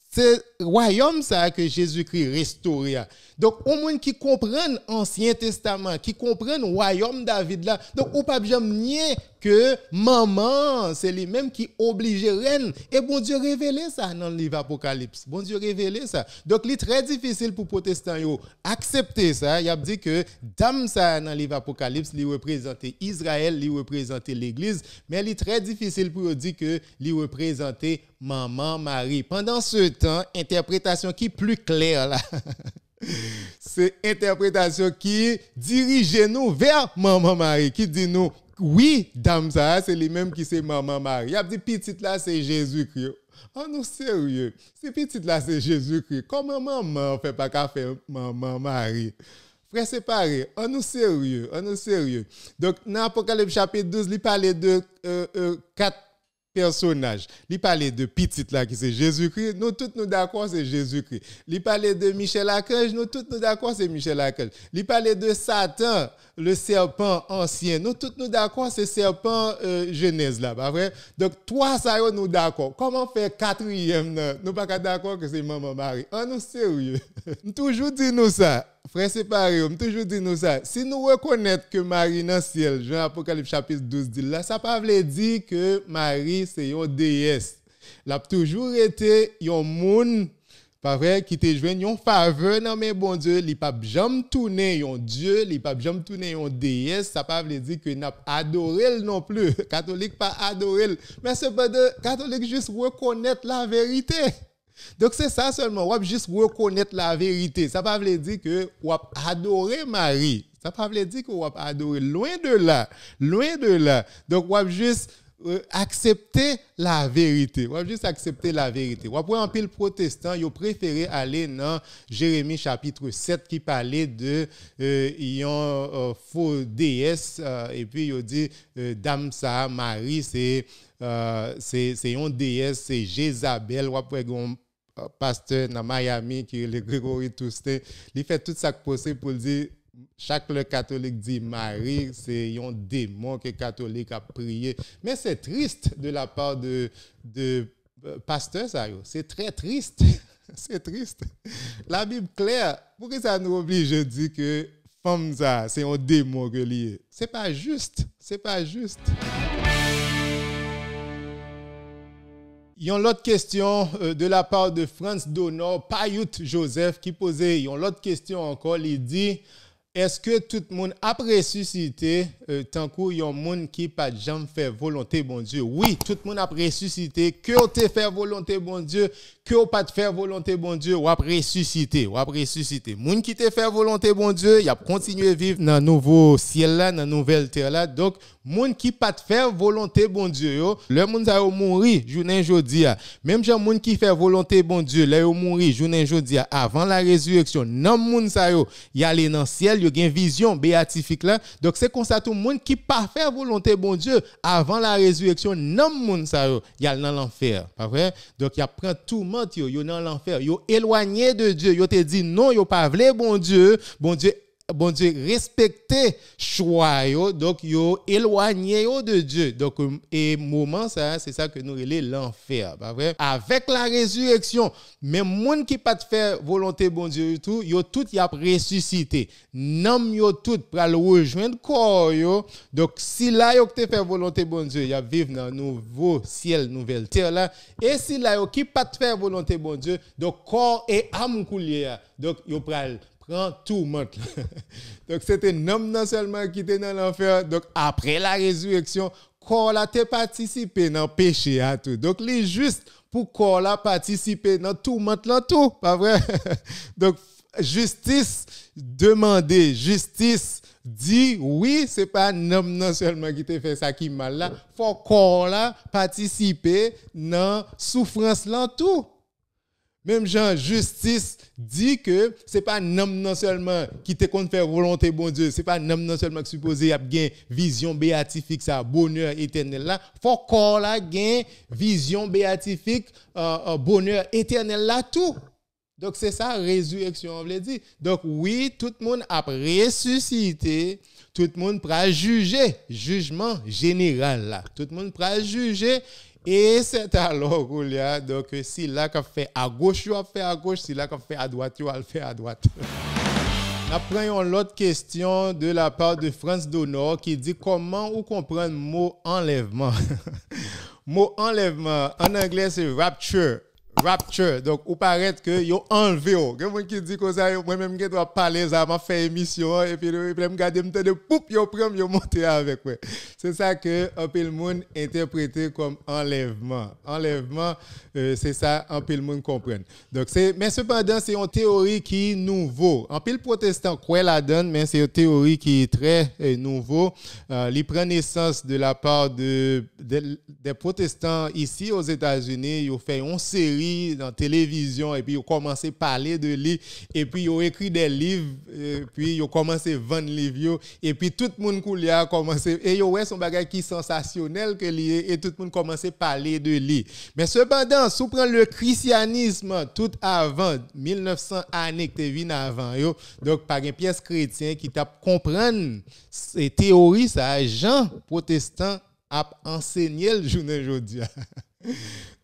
Speaker 1: C'est royaume ça que Jésus-Christ restauré. Donc au moins qui comprennent Ancien Testament, qui comprennent royaume David là. Donc on pas jamais nier que maman c'est lui-même qui oblige reine. Et bon Dieu révélé ça dans le livre Apocalypse. Bon Dieu révélé ça. Donc il est très difficile pour protestants yo accepter ça. Il a dit que dame ça dans le livre Apocalypse, il représente Israël, il représente l'église, mais il est très difficile pour dire que il représente maman Marie. Pendant ce temps, interprétation qui plus claire là. C'est interprétation qui dirige nous vers maman Marie, qui dit nous oui, dame ça, c'est lui-même qui c'est maman Marie. Il a dit petite là c'est Jésus-Christ. Oh non, sérieux. Si petite là c'est Jésus-Christ, comment maman fait pas qu'à faire maman Marie? Frère séparé, on nous sérieux, on nous sérieux. Donc dans Apocalypse chapitre 12, il parlait de 4 personnages. Il parlait de petite là qui c'est Jésus-Christ, nous tous nous d'accord c'est Jésus-Christ. Il parlait de Michel Archange, nous tous nous d'accord c'est Michel Archange. Il parlait de Satan, le serpent ancien, nous tous nous d'accord c'est serpent Genèse là, pas vrai? Donc trois ça nous d'accord. Comment faire quatrième nous pas d'accord que c'est maman Marie. On nous sérieux. Toujours dit nous ça. Frère séparé, on toujours dit nous ça. Si nous reconnaissons que Marie dans le ciel, Jean Apocalypse chapitre 12 dit là, ça pas veut dire que Marie c'est une déesse. Elle a toujours été un monde, pas vrai, qui te joint une faveur dans mes bon Dieu, il pas jamais tourner un Dieu, il pas jamais tourner une déesse, ça pas veut dire que n'a pas adoré non plus. Catholique pas adoré, mais cependant catholique juste reconnaître la vérité. Donc c'est ça seulement, on va juste reconnaître la vérité. Ça ne veut pas dire que on va adorer Marie. Ça ne veut pas dire qu'on va adorer, loin de là. Loin de là. Donc on va juste accepter la vérité. On va juste accepter la vérité. On va prendre un pile protestant, ils ont préféré aller dans Jérémie chapitre 7 qui parlait de faux déesse et puis ils dit dame ça Marie c'est une déesse, c'est Jézabel. On va prendre pasteur dans Miami qui est le Grégory Toussaint, il fait tout ça possible pour dire chaque le catholique dit Marie c'est un démon que catholique a prié, mais c'est triste de la part de pasteur ça, c'est très triste. C'est triste. La Bible claire, pourquoi ça nous oblige de dire que femme ça c'est un démon que lié? C'est pas juste, c'est pas juste. Il y a une autre question de la part de France Donor, Payout Joseph, qui posait une autre question encore. Il dit, est-ce que tout le monde a ressuscité tant qu'il y a un monde qui n'a pas jamais fait volonté bon Dieu? Oui, tout le monde a ressuscité. Que tu fait volonté bon Dieu, que tu pas faire volonté bon Dieu, ou a ressuscité, ou a ressuscité. Monde qui te fait volonté bon Dieu, il a continué à vivre dans le nouveau ciel là, dans la nouvelle terre là. Donc monde qui pas faire volonté bon Dieu, le monde a mouri journée jodi a. Même gens monde qui fait volonté bon Dieu, là yo mouri journée jodi a avant la résurrection. Non monde ça yo, y aller dans ciel, yo gen vision béatifique là. Donc c'est comme ça tout monde qui pas faire volonté bon Dieu avant la résurrection, non monde ça yo, y a dans l'enfer, pas vrai? Donc y a prend tout monde yo dans l'enfer, yo éloigné de Dieu, yo te dit non, yo pas vle bon Dieu bon Dieu respecté choix yo, donc yo éloigné yo de Dieu. Donc et moment ça c'est ça que nous relais l'enfer, pas vrai? Avec la résurrection, même monde qui pas de faire volonté bon Dieu tout, yo tout y a ressuscité. Nam yo tout pral rejoindre corps yo. Donc si là yo te faire volonté bon Dieu, y a vivre dans nouveau ciel, nouvelle terre là, et si là yo qui pas de faire volonté bon Dieu, donc corps et âme coulier. Donc yo pral prend tout monde. Donc c'était un homme non seulement qui était dans l'enfer, donc après la résurrection, corps là te participé dans le péché à tout. Donc les juste pour corps là participer dans tout monde là tout, pas vrai? Donc justice demander, justice dit oui, c'est pas un homme non seulement qui te fait ça qui mal là, faut corps là participer dans souffrance là tout. Même Jean justice dit que c'est pas un homme non seulement qui te compte faire volonté bon Dieu, c'est pas un homme non seulement qui supposé a gain vision béatifique ça bonheur éternel là, faut corps là gain vision béatifique bonheur éternel là tout. Donc c'est ça résurrection on veut dire. Donc oui, tout le monde a ressuscité, tout le monde pourra juger, jugement général là. Tout le monde pourra juger. Et c'est alors qu'il y a, donc si là qu'on fait à gauche, il va faire à gauche, si là qu'on fait à droite, il va le faire à droite. Après, on a l'autre question de la part de France Donor qui dit comment on comprend le mot enlèvement. Mot enlèvement, en anglais c'est rapture. Rapture. Donc, ou paraît que yo enlevé. Quelqu'un qui dit que ça, moi-même, je dois parler, ça m'a fait émission, et puis, je me garder, de poup, yo prend, yo monter avec. Ouais. C'est ça que, un peu le monde interprété comme enlèvement. Enlèvement, c'est ça, un peu le monde comprenne. Donc, mais cependant, c'est une théorie qui est nouveau. Un peu le protestant croit la donne, mais c'est une théorie qui est très nouveau. Il prend naissance de la part des protestants ici aux États-Unis. Ils ont fait une série dans la télévision et puis ils ont commencé à parler de lui et puis ils ont écrit des livres et puis ils ont commencé à vendre les livres et puis tout le monde a commencé et ils ont son bagage qui est sensationnel que lié et tout le monde commencé à parler de lui. Mais cependant, si on prend le christianisme tout avant 1900 années que tu venu avant yo, donc par une pièce chrétien qui t'a comprendre ces théories ça Jean protestant a enseigné le journée aujourd'hui.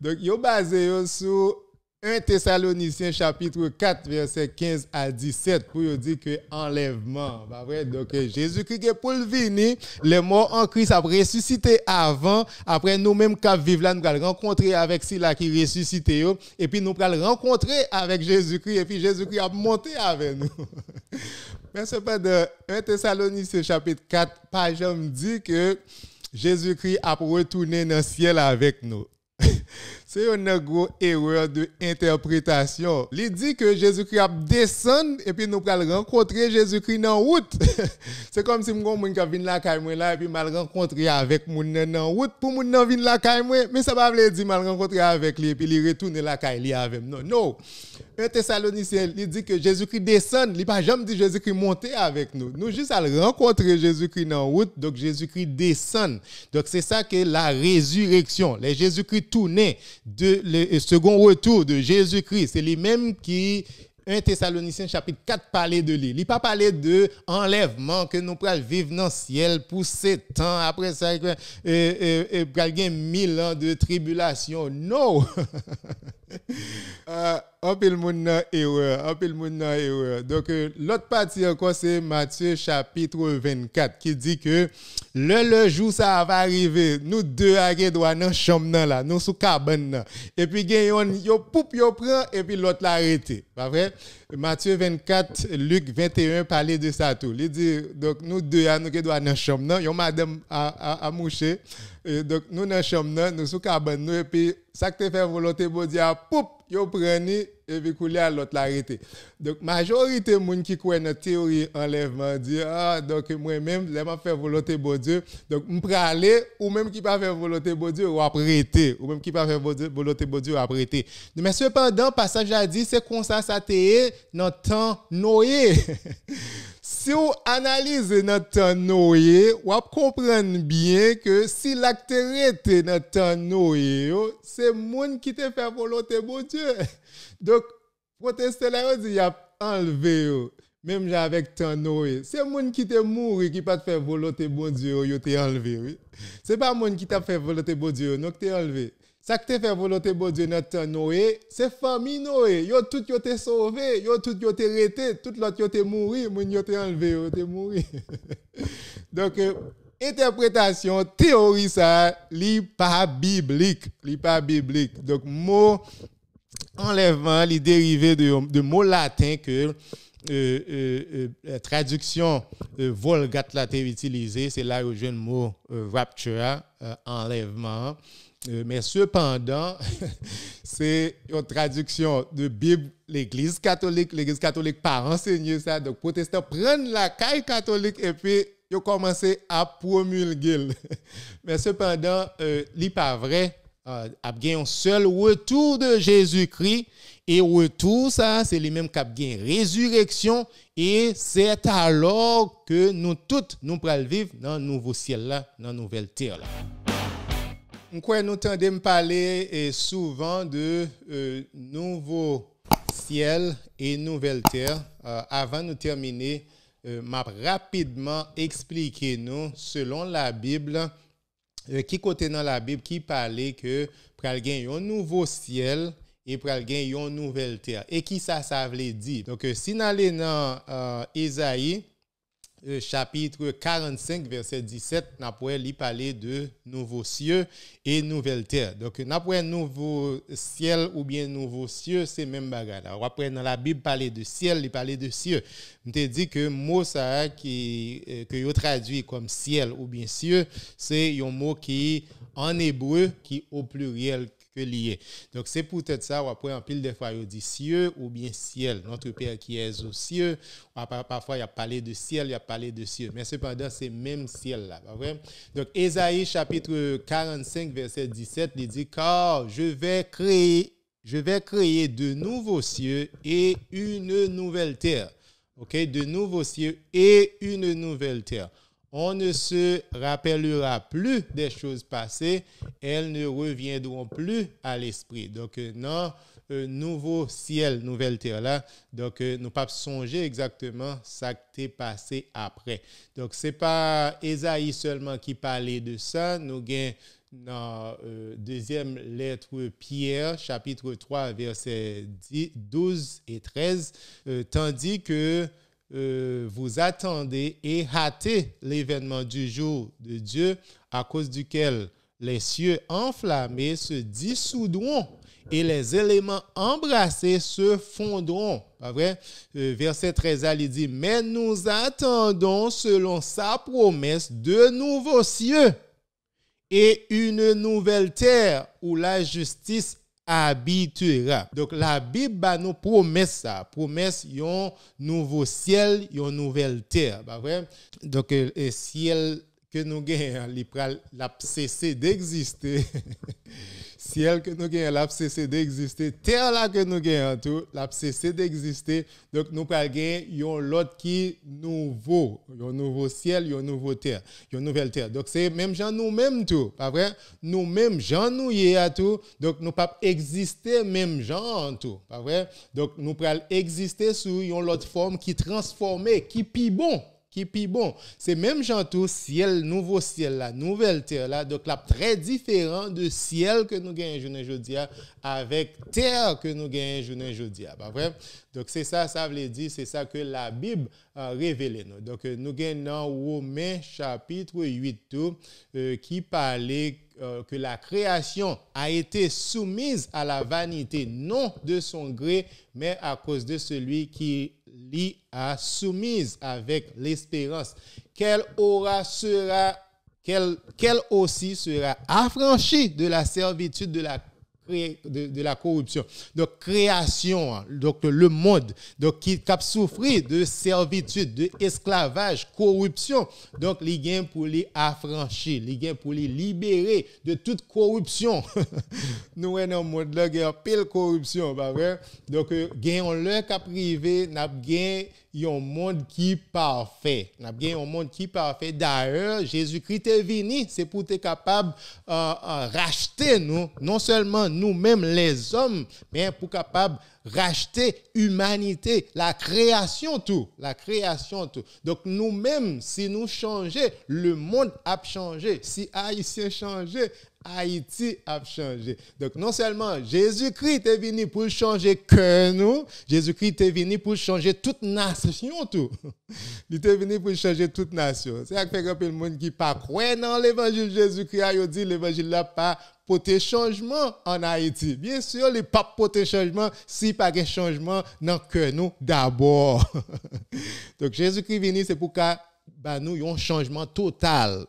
Speaker 1: Donc, yo basé sur 1 Thessaloniciens chapitre 4 verset 15 à 17 pour dire que enlèvement, pas vrai? Donc Jésus-Christ est pour le venir, les morts en Christ a ressuscité avant, après nous-mêmes qui vivons là nous allons rencontrer avec celui-là qui ressuscité et puis nous allons rencontrer avec Jésus-Christ et puis Jésus-Christ a monté avec nous. Mais cependant 1 Thessaloniciens chapitre 4 page me dit que Jésus-Christ a retourné dans le ciel avec nous. C'est une grosse erreur d'interprétation. Il dit que Jésus-Christ a descendu et puis nous allons rencontrer Jésus-Christ dans la route. C'est comme si mon monde qui vient là et puis mal rencontrer avec mon dans la route pour mon nan vinn là mais ça va veut dire mal rencontrer avec lui et puis il retourner là avec non. Non. Un Thessalonicien, il dit que Jésus-Christ descend, il pas jamais dit Jésus-Christ monter avec nous. Nous juste à rencontrer Jésus-Christ dans la route, donc Jésus-Christ descend. Donc c'est ça que la résurrection, les Jésus-Christ tourné de le second retour de Jésus-Christ, c'est lui-même qui 1 Thessaloniciens chapitre 4 parlait de lui. Il n'a pas parlé de enlèvement que nous pourrons vivre dans le ciel pour 7 ans. Après ça, il y a 1000 ans de tribulation. Non! Un peu le monde dans erreur. Donc, l'autre partie encore, c'est Matthieu chapitre 24 qui dit que le jour ça va arriver, nous deux à droit dans chambre là, nous sous cabane. Et puis, yo poup, yo prend, et puis l'autre l'arrêté. Pas vrai? Matthieu 24, Luc 21 parlait de ça tout. Il dit, donc, nous deux à nous qui doit dans chambre, yon madame à moucher. Donc, nous dans chambre, nous sous cabane, et puis, ça que te fait volonté, bon Dieu, poup, yo prenne, et puis couler à l'autre l'arrêter. Donc majorité de gens qui croient dans la théorie enlèvement dit donc moi-même je vais faire volonté de Dieu donc me aller ou même qui pas faire volonté de Dieu ou apprêter ou même qui pas faire volonté de Dieu apprêter. Mais cependant passage a dit c'est comme ça t'est dans temps Noé. Si vous analysez notre temps Noé, vous comprenez bien que si l'acte était dans temps Noé, c'est le monde qui te fait volonté de Dieu. Donc, protester là, il a enlevé. Même avec tant Noé, c'est monde qui te mouru qui pas te fait volonté bon Dieu, yo t'es enlevé, oui. C'est pas monde qui t'a fait volonté bon Dieu, non que t'es enlevé. Ça que t'es fait volonté bon Dieu dans temps Noé, c'est famille Noé, yo tout yo t'es sauvé, yo tout yo t'es arrêté, tout l'autre yo t'es mouru, moun yo t'es enlevé, yo t'es mouru. Donc interprétation, théorie ça, li pas biblique, Donc mot enlèvement, li dérivé de mots latins que traduction Vulgate là t'est utilisé, c'est là où je le mot rapture, enlèvement. Mais cependant, c'est une traduction de Bible, l'Église catholique pas enseigné ça, donc protestants prennent la caille catholique et puis ils ont commencé à promulguer. Mais cependant, n'est pas vrai. Il y a un seul retour de Jésus-Christ et retour ça c'est les mêmes qui a gagné résurrection et c'est alors que nous toutes nous pourrons vivre dans le nouveau ciel là, dans la nouvelle terre là. Nous entendons parler souvent de nouveau ciel et nouvelle terre. Avant de terminer, m'a rapidement expliqué nous selon la Bible qui côté dans la Bible qui parlait que pral gen un nouveau ciel et pral gen une nouvelle terre et qui ça veut dire. Donc si nous allons dans Ésaïe chapitre 45 verset 17, nous pourrions lui parler de nouveaux cieux et nouvelle terre. Donc nous pourrions nouveau ciel ou bien nouveau cieux, c'est même bagarre. Alors après dans la Bible parler de ciel, il parler de cieux. On te dit que mot ça que yo traduit comme ciel ou bien cieux, c'est un mot qui en hébreu qui au pluriel que lié. Donc c'est peut-être ça, ou après en pile des fois il dit cieux ou bien ciel. Notre Père qui est aux cieux, parfois il a parlé de ciel, il a parlé de cieux, mais cependant c'est même ciel là, pas vrai? Donc Ésaïe chapitre 45 verset 17, il dit car je vais créer de nouveaux cieux et une nouvelle terre. OK, de nouveaux cieux et une nouvelle terre. On ne se rappellera plus des choses passées, elles ne reviendront plus à l'esprit. Donc, non, nouveau ciel, nouvelle terre là. Donc, nous pas songer exactement ça qui est passé après. Donc, c'est pas Ésaïe seulement qui parlait de ça. Nous avons dans deuxième lettre Pierre, chapitre 3, versets 12 et 13, tandis que vous attendez et hâtez l'événement du jour de Dieu à cause duquel les cieux enflammés se dissoudront et les éléments embrassés se fondront. Pas vrai? Verset 13, il dit, mais nous attendons selon sa promesse de nouveaux cieux et une nouvelle terre où la justice habitera. Donc la Bible nous promet ça, promesse yon nouveau ciel, yon nouvelle terre, pas vrai? Donc ciel que nous gagnons, l'a cessé d'exister. Ciel que nous gagnons, l'a cessé d'exister. Terre là que nous gagnons tout, l'a cessé d'exister. Donc nous pral gagner yon l'autre qui nouveau, yon nouveau ciel, yon nouveau terre, yon nouvelle terre. Donc c'est même gens nous même tout, pas vrai? Nous même gens nous y a tout. Donc nous pas exister même gens en tout, pas vrai? Donc nous pral exister sous yon l'autre forme qui transformée, qui pi bon. C'est même genre tout ciel, nouveau ciel là, nouvelle terre là, donc là très différent de ciel que nous gagnons journée aujourd'hui avec terre que nous gagnons journée aujourd'hui, pas vrai? Donc c'est ça veut dire, c'est ça que la Bible a révélé nous. Donc nous gagnons dans Romains chapitre 8 tout, qui parlait que la création a été soumise à la vanité, non de son gré, mais à cause de celui qui l'y a soumise avec l'espérance qu'elle aussi sera affranchie de la servitude de la corruption. Donc création, donc le monde, donc qui a souffert de servitude, de esclavage, corruption. Donc il gagne pour les affranchir, il gagne pour les libérer de toute corruption. Nous dans le monde là, il y a pile corruption, pas vrai? Donc gagne on leur cap privé, n'a gagne un monde qui parfait. N'a bien un monde qui parfait. D'ailleurs, Jésus-Christ est venu, c'est pour être capable racheter nous, non seulement nous-mêmes les hommes, mais pour capable racheter l'humanité, la création tout. Donc nous-mêmes, si nous changeons, le monde a changé. Si Haïtien changeait, Haïti a changé. Donc non seulement Jésus-Christ est venu pour changer que nous, Jésus-Christ est venu pour changer toute nation tout. Il est venu pour changer toute nation. C'est ça que fait que le monde qui pas croire dans l'évangile de Jésus-Christ, il dit l'évangile là pas porter changement en Haïti. Bien sûr, les pas porter changement si pas de changement dans que nous d'abord. Donc Jésus-Christ est venu c'est pour que nous un changement total,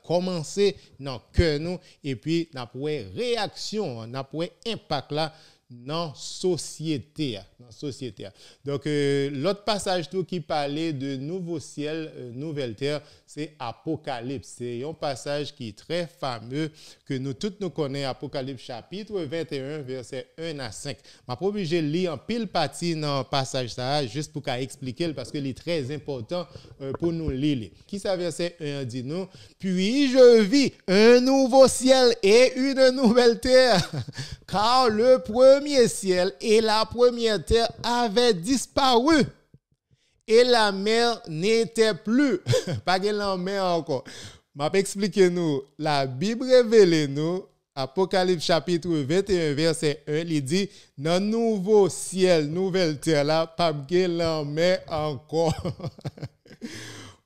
Speaker 1: commencer dans que nous et puis n'a pour réaction, n'a pour impact là dans société. Donc l'autre passage tout qui parlait de nouveau ciel, nouvelle terre, c'est Apocalypse. C'est un passage qui est très fameux que nous tous nous connaissons, Apocalypse chapitre 21 verset 1 à 5. Je suis obligé de lire en pile partie dans le passage ça juste pour expliquer parce que il est très important pour nous lire. Qui ça verset 1 dit nous, puis je vis un nouveau ciel et une nouvelle terre car le premier ciel et la première terre avaient disparu. Et la mer n'était plus. Pas que la mer encore. Je vais expliquer nous. La Bible révèle nous, Apocalypse chapitre 21, verset 1, il dit, dans nouveau ciel, nouvelle terre là, pas que la mer encore.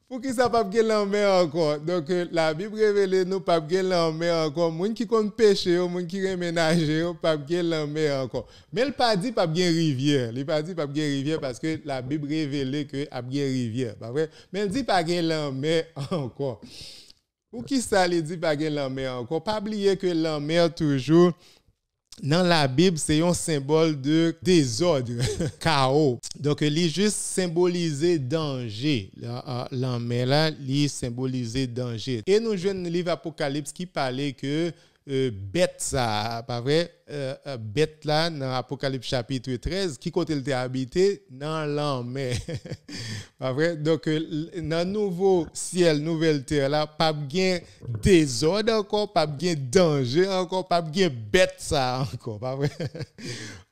Speaker 1: Pour qui ça pas gen la mer encore. Donc la Bible révèle nous pas gen la mer encore. Moun qui compte péché, moun qui reménager, pas gen la mer encore. Mais il pas dit pas gen rivière. Il pas dit pas gen rivière parce que la Bible révèle que a gen rivière, pas vrai? Mais il dit pas gen la mer encore. Pour qui ça il dit pas gen la mer encore? Pas oublier que la mer toujours dans la Bible, c'est un symbole de désordre, chaos. Donc, il juste symboliser danger. La mer là, il symboliser danger. Et nous jouons le livre Apocalypse qui parlait que bête ça, pas vrai? Bête là, dans Apocalypse chapitre 13, qui côté il était habité? Dans la mer. Pas vrai? Donc, dans nouveau ciel, nouvelle terre là, pas bien désordre encore, pas bien danger encore, pas bien bête ça encore, pas vrai?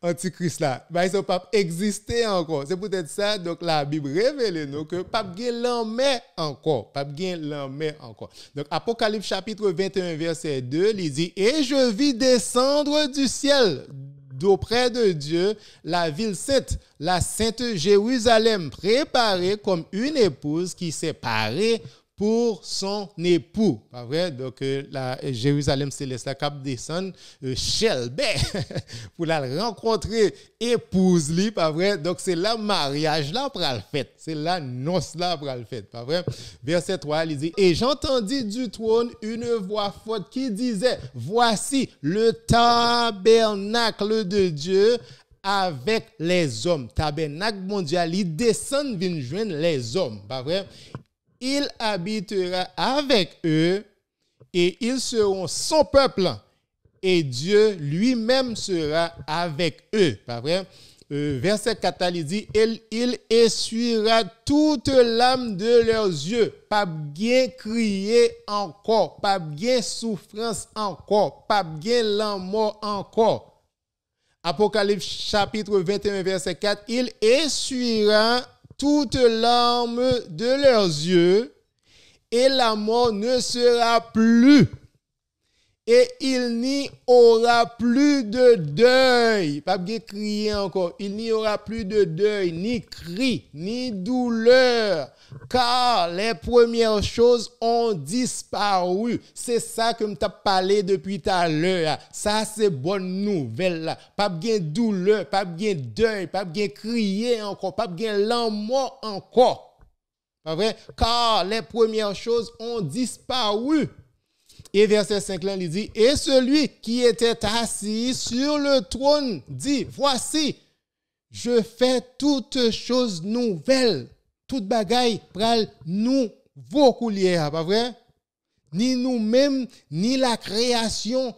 Speaker 1: Antichrist là, ils sont pas exister encore. C'est peut-être ça, donc la Bible révèle nous que pas bien la mer encore, pas bien la mer encore. Donc, Apocalypse chapitre 21, verset 2, il dit, et je vis descendre du ciel d'auprès de Dieu la ville sainte, la sainte Jérusalem, préparée comme une épouse qui s'est parée pour son époux. Pas vrai? Donc, la Jérusalem céleste, la cap descend, Shelbe, pour la rencontrer épouse, li, pas vrai? Donc, c'est là mariage là pour le fait. C'est là noce là pour le fait. Pas vrai? Verset 3, il dit, et j'entendis du trône une voix forte qui disait, voici le tabernacle de Dieu avec les hommes. Tabernacle mondial, il descend, vient joindre les hommes. Pas vrai? Il habitera avec eux et ils seront son peuple et Dieu lui-même sera avec eux. Pas vrai? Verset 4, il dit, il essuiera toute l'âme de leurs yeux. Pas bien crier encore, pas bien souffrance encore, pas bien la mort encore. Apocalypse chapitre 21, verset 4, il essuiera toute larme de leurs yeux, et la mort ne sera plus. Et il n'y aura plus de deuil. Pas bien crier encore. Il n'y aura plus de deuil, ni cri, ni douleur. Car les premières choses ont disparu. C'est ça que je t'ai parlé depuis tout à l'heure. Ça, c'est bonne nouvelle. Pas bien douleur, pas bien deuil, pas bien crier encore, pas bien l'amour encore. Pas vrai? Car les premières choses ont disparu. Et verset 5 là, il dit, et celui qui était assis sur le trône dit, voici, je fais toutes choses nouvelles. Toute bagaille pral nouveau coulier, pas vrai? Ni nous-mêmes, ni la création,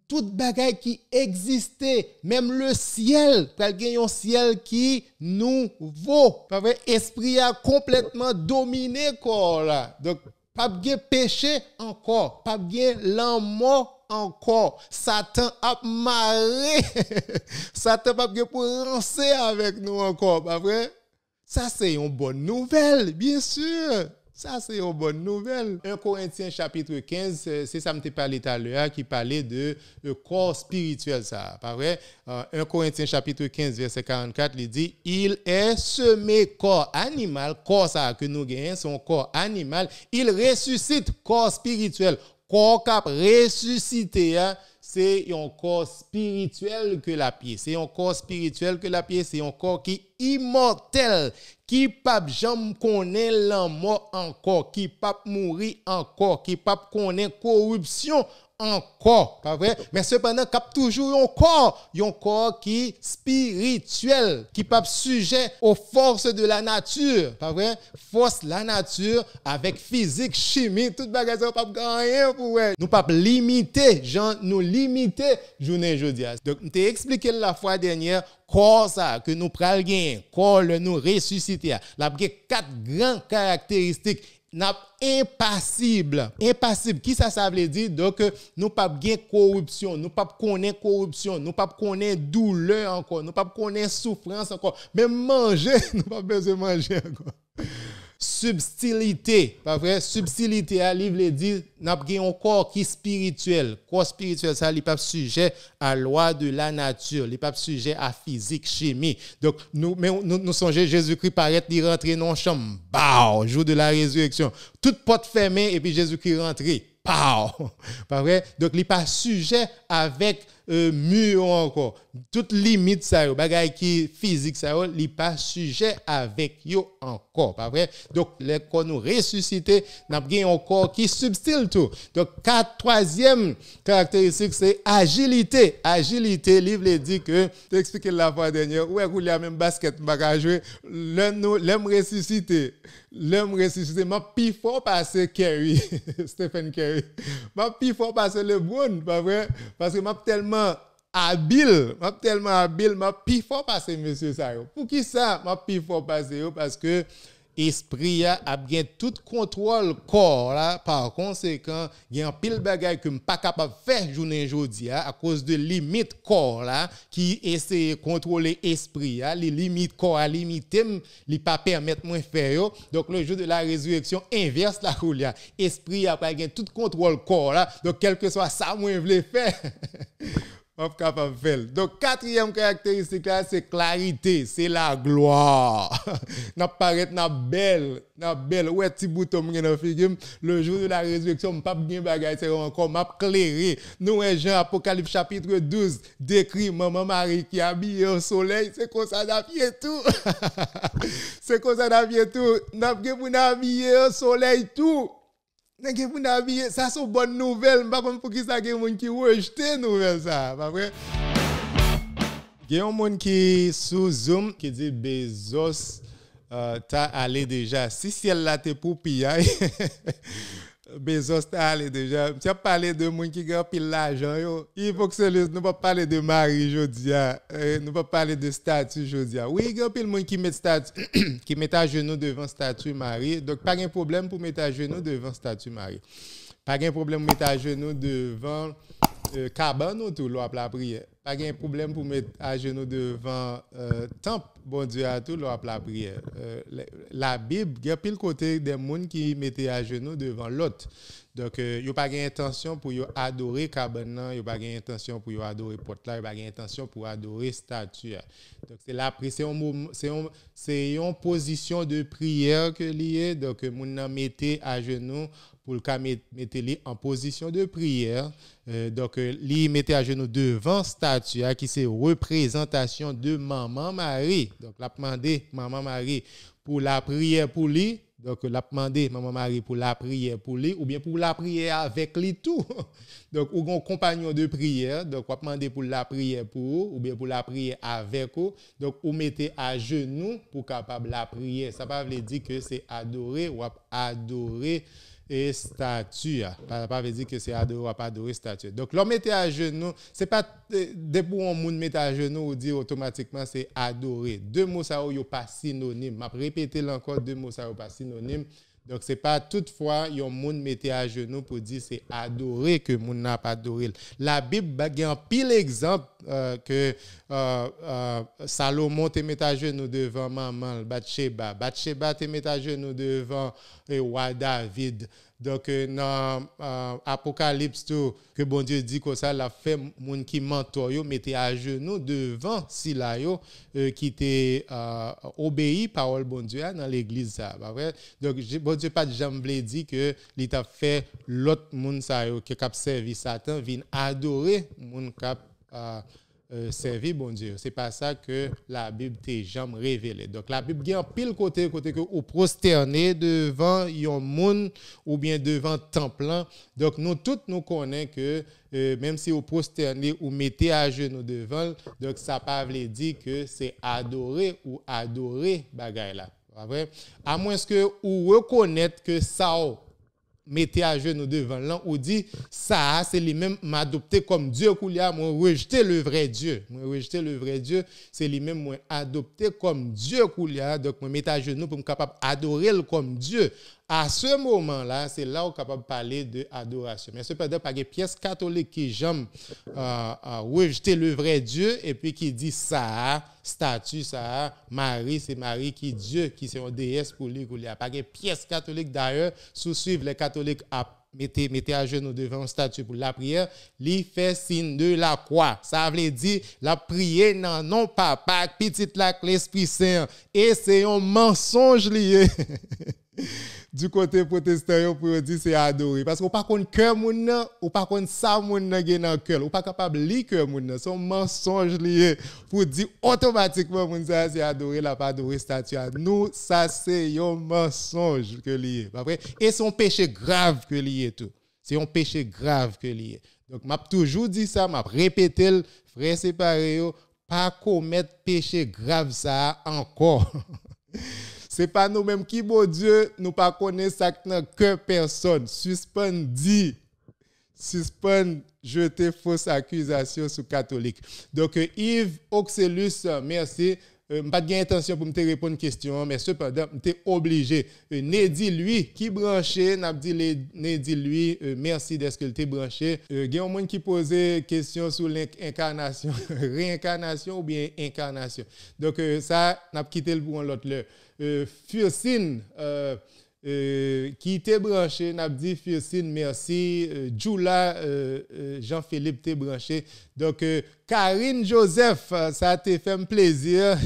Speaker 1: tout bagay qui existait, même le ciel, pral gen un ciel qui nouveau. Pas vrai, esprit a complètement dominé corps là. Donc pas de péché encore, pas de l'amour encore. Satan a marré. Satan pas pour rancer avec nous encore, pas vrai? Ça c'est une bonne nouvelle, bien sûr. Ça, c'est une bonne nouvelle. 1 Corinthiens chapitre 15, c'est ça que je parlé tout à l'heure, qui parlait de corps spirituel, ça, pas vrai? 1 Corinthiens chapitre 15, verset 44, il dit, il est semé corps animal, corps ça que nous gagnons, son corps animal, il ressuscite corps spirituel, corps cap ressuscité, hein? C'est un corps spirituel que la pied. C'est un corps spirituel que la pied. C'est un corps qui est immortel, qui pas jamais connaît la mort encore, qui pas mourir encore, qui pas connaît corruption encore, pas vrai? Mais cependant, cap toujours un corps qui est spirituel, qui pas sujet aux forces de la nature, pas vrai? Force la nature avec physique, chimie, tout bagage pas rien pour nous pas limiter, genre nous limiter journée aujourd'hui. Donc, je t'ai expliqué la fois dernière corps ça que nous pral gagner, corps le nous ressusciter. Là, il y a 4 grandes caractéristiques. Impassible. Qui ça veut dire? Donc, nous pas gain corruption, nous pas connaître corruption, nous pas connaître douleur encore, nous pas connaître souffrance encore. Même manger, nous pas besoin de manger encore. Subtilité, pas vrai? Subtilité, à livre dit, n'a pas un corps qui est spirituel. Corps spirituel, ça, il n'est pas sujet à la loi de la nature, il n'est pas sujet à physique, chimie. Donc, nous songeons Jésus-Christ paraître, il rentrer dans la chambre, bah, jour de la résurrection. Toute porte fermée, et puis Jésus-Christ rentré. Pas vrai? Donc, il n'est pas sujet avec mur encore. Toute limite, ça, bagay qui physique, ça, il n'est pas sujet avec yo encore. Pas vrai? Donc, les corps nous ressuscités, nous avons un corps qui substile tout. Donc, troisième caractéristique, c'est agilité. Agilité, le livre dit que, tu expliqué la fois dernière, ouais, il y a même basket, je jouer, l'homme ressuscité. L'homme ressuscité, m'a plus fort passer Kerry, Stephen Curry. M'a plus fort passer LeBron, pas vrai? Parce que m'a tellement habile, m'a plus fort passer monsieur ça. Pour qui ça? M'a plus fort passer parce que esprit a bien tout contrôle corps là, par conséquent il y a un pile bagaille que pas capable faire journée aujourd'hui à cause de limite corps là qui essaie de contrôler esprit les limites corps à limiter li pas permettre moi faire donc le jour de la résurrection inverse la roule esprit a pas gain tout contrôle corps là donc quel que soit ça moi voulais faire on est capable de faire. Donc, quatrième caractéristique là, c'est clarité, c'est la gloire. N'a paraît na belle. Ouais, petit bouton dans figure, le jour de la résurrection, pas bien bagaille, c'est encore m'a clairé. Nous Jean Apocalypse chapitre 12 décrit maman Marie qui habillée au soleil, c'est comme ça d'habiller tout. C'est comme ça d'habiller tout. N'a pas pour habiller au soleil tout. Ça c'est une bonne nouvelle, pas comme pour qui ça quelqu'un qui rejette nouvelle ça, pas vrai? Il y a un monde qui sous Zoom qui dit Bezos t'as allé déjà si ciel là t'es pour piller. Bezos t'as allé déjà. Tu as parlé de monde qui gagne pile l'argent. Il faut que c'est nous pas parler de Marie aujourd'hui, nous pas parler de statue aujourd'hui. Oui, il y a pile monde qui met statue qui met à genoux devant statue Marie. Donc pas de problème pour mettre à genoux devant statue Marie. Pas de problème pour mettre à genoux devant cabane ou tout la prière. Pas de problème pour mettre à genoux devant temple bon Dieu à tout la prière. La Bible, il y a pile côté des gens qui mettaient à genoux devant l'autre. Donc il y a pas intention pour adorer cabane, il y a pas intention pour adorer porte là, il y a pas intention pour adorer statue. Donc c'est la c'est une position de prière que lié donc moun mettez à genoux pour le mettre en position de prière. Donc, li mettez à genoux devant statue qui c'est représentation de Maman Marie. Donc, l'a demandé Maman Marie pour la prière pour lui. Donc, l'a demandé Maman Marie pour la prière pour lui ou bien pour la prière avec lui tout. Donc, ou un compagnon de prière. Donc, on demandé pour la prière pour ou bien pour la prière avec vous. Donc, vous mettez à genoux pour capable la prière. Ça ne veut pas dire que c'est adorer ou adorer et statue. Pas veut dire que c'est adorer ou pas adorer statue. Donc l'homme mettait à genoux, c'est pas dès pour un monde mettre à genoux ou dire automatiquement c'est adorer. Deux mots ça yo pas synonyme. M'a répéter encore deux mots ça yo pas synonyme. Donc c'est pas toutefois yon monde mettait à genoux pour dire c'est adorer que moun n'a pas adoré. La Bible a un pile exemple que Salomon te met à genoux devant maman Bathsheba. Bathsheba te met à genoux devant roi David. Donc dans Apocalypse tout que bon Dieu dit que ça l'a fait moun qui mentor yo mettait à genoux devant Sila yo qui était obéi parole bon Dieu dans l'église ça pas vrai. Donc bon Dieu pas jamais dit que il t'a fait l'autre moun ça yo qui cap servi Satan vinn adorer moun cap servir bon Dieu. C'est pas ça que la Bible t'a jamais révélé. Donc la Bible gagne pile côté que ou prosterner devant un monde ou bien devant temple. Donc nous tous nous connaissons que même si vous prosternez ou mettez à genoux devant, donc ça pas veut dire que c'est adorer ou adorer bagaille là. Pas vrai? À moins que ou reconnaître que ça mettez à genoux devant là ou dit ça c'est lui-même m'adopter comme Dieu koulia moi rejeter le vrai Dieu c'est lui-même moi adopter comme Dieu koulia donc moi mettre à genoux pour me capable adorer comme Dieu. À ce moment-là, c'est là où on est capable de parler de adoration. Mais cependant, pas de pièce catholique qui j'aime rejeter le vrai Dieu et puis qui dit ça, statue ça, Marie, c'est Marie qui Dieu, qui c'est une déesse pour lui. Il n'y a pas de pièce catholique d'ailleurs, sous-suivre les catholiques à mettez à genoux devant une statue pour la prière, lui fait signe de la croix. Ça veut dire la prière non papa, petite la l'Esprit Saint. Et c'est un mensonge lié. Du côté protestant pour dire c'est adorer parce qu'on pas connaît cœur moun nan ou pas connaît ça moun nan gen dans cœur ou pas capable lire cœur moun nan son mensonge lié pour dire automatiquement moun ça c'est adorer la pas adorer statue nous ça c'est un mensonge que lié pas vrai et son péché grave que lié tout c'est un péché grave que lié donc m'a toujours dit ça m'a répété frère séparé pas commettre péché grave ça encore. C'est pas nous-mêmes qui, bon Dieu, nous pas connaissons ça que personne. Suspend jeter fausse accusation sur catholique. Donc Yves Oxelus, merci. Pas de intention pour me répondre une question, mais cependant, je suis obligé. Nedi lui qui branché, n'a dit Nedi lui, merci d'être que tu branché. Il y a un monde qui posait question sur l'incarnation, réincarnation ou bien incarnation. Donc ça, n'a quitté le pour l'autre l'heure. Furcine qui était branché, n'a dit Furcine, merci. Jula, Jean-Philippe t'es branché. Donc, Karine Joseph, ça te fait un plaisir.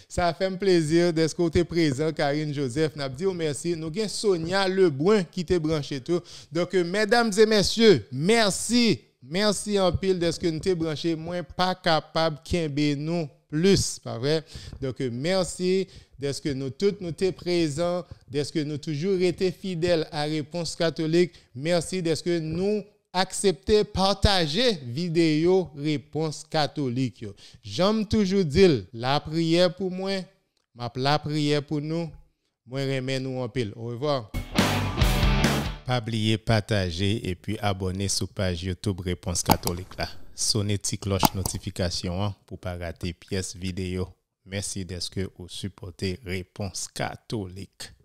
Speaker 1: Ça fait un plaisir d'être côté présent, Karine Joseph. N'a dit merci. Nous avons Sonia Lebrun qui t'es branché tout. Donc, mesdames et messieurs, merci. Merci en pile de ce que nous t'es branché. Moi, pas capable de nous plus, pas vrai? Donc, merci d'être que nous tous nous sommes présents, d'être que nous toujours été fidèles à Réponse Catholique. Merci d'être que nous accepter partager vidéo Réponse Catholique. J'aime toujours dire la prière pour moi, la prière pour nous. Moi remercie nous en pile. Au revoir. Pas oublier partager et puis abonner sur page YouTube Réponse Catholique là. Sonnez petite cloche notification pour pas rater pièce vidéo. Merci d'être que vous supportez Réponse Catholique.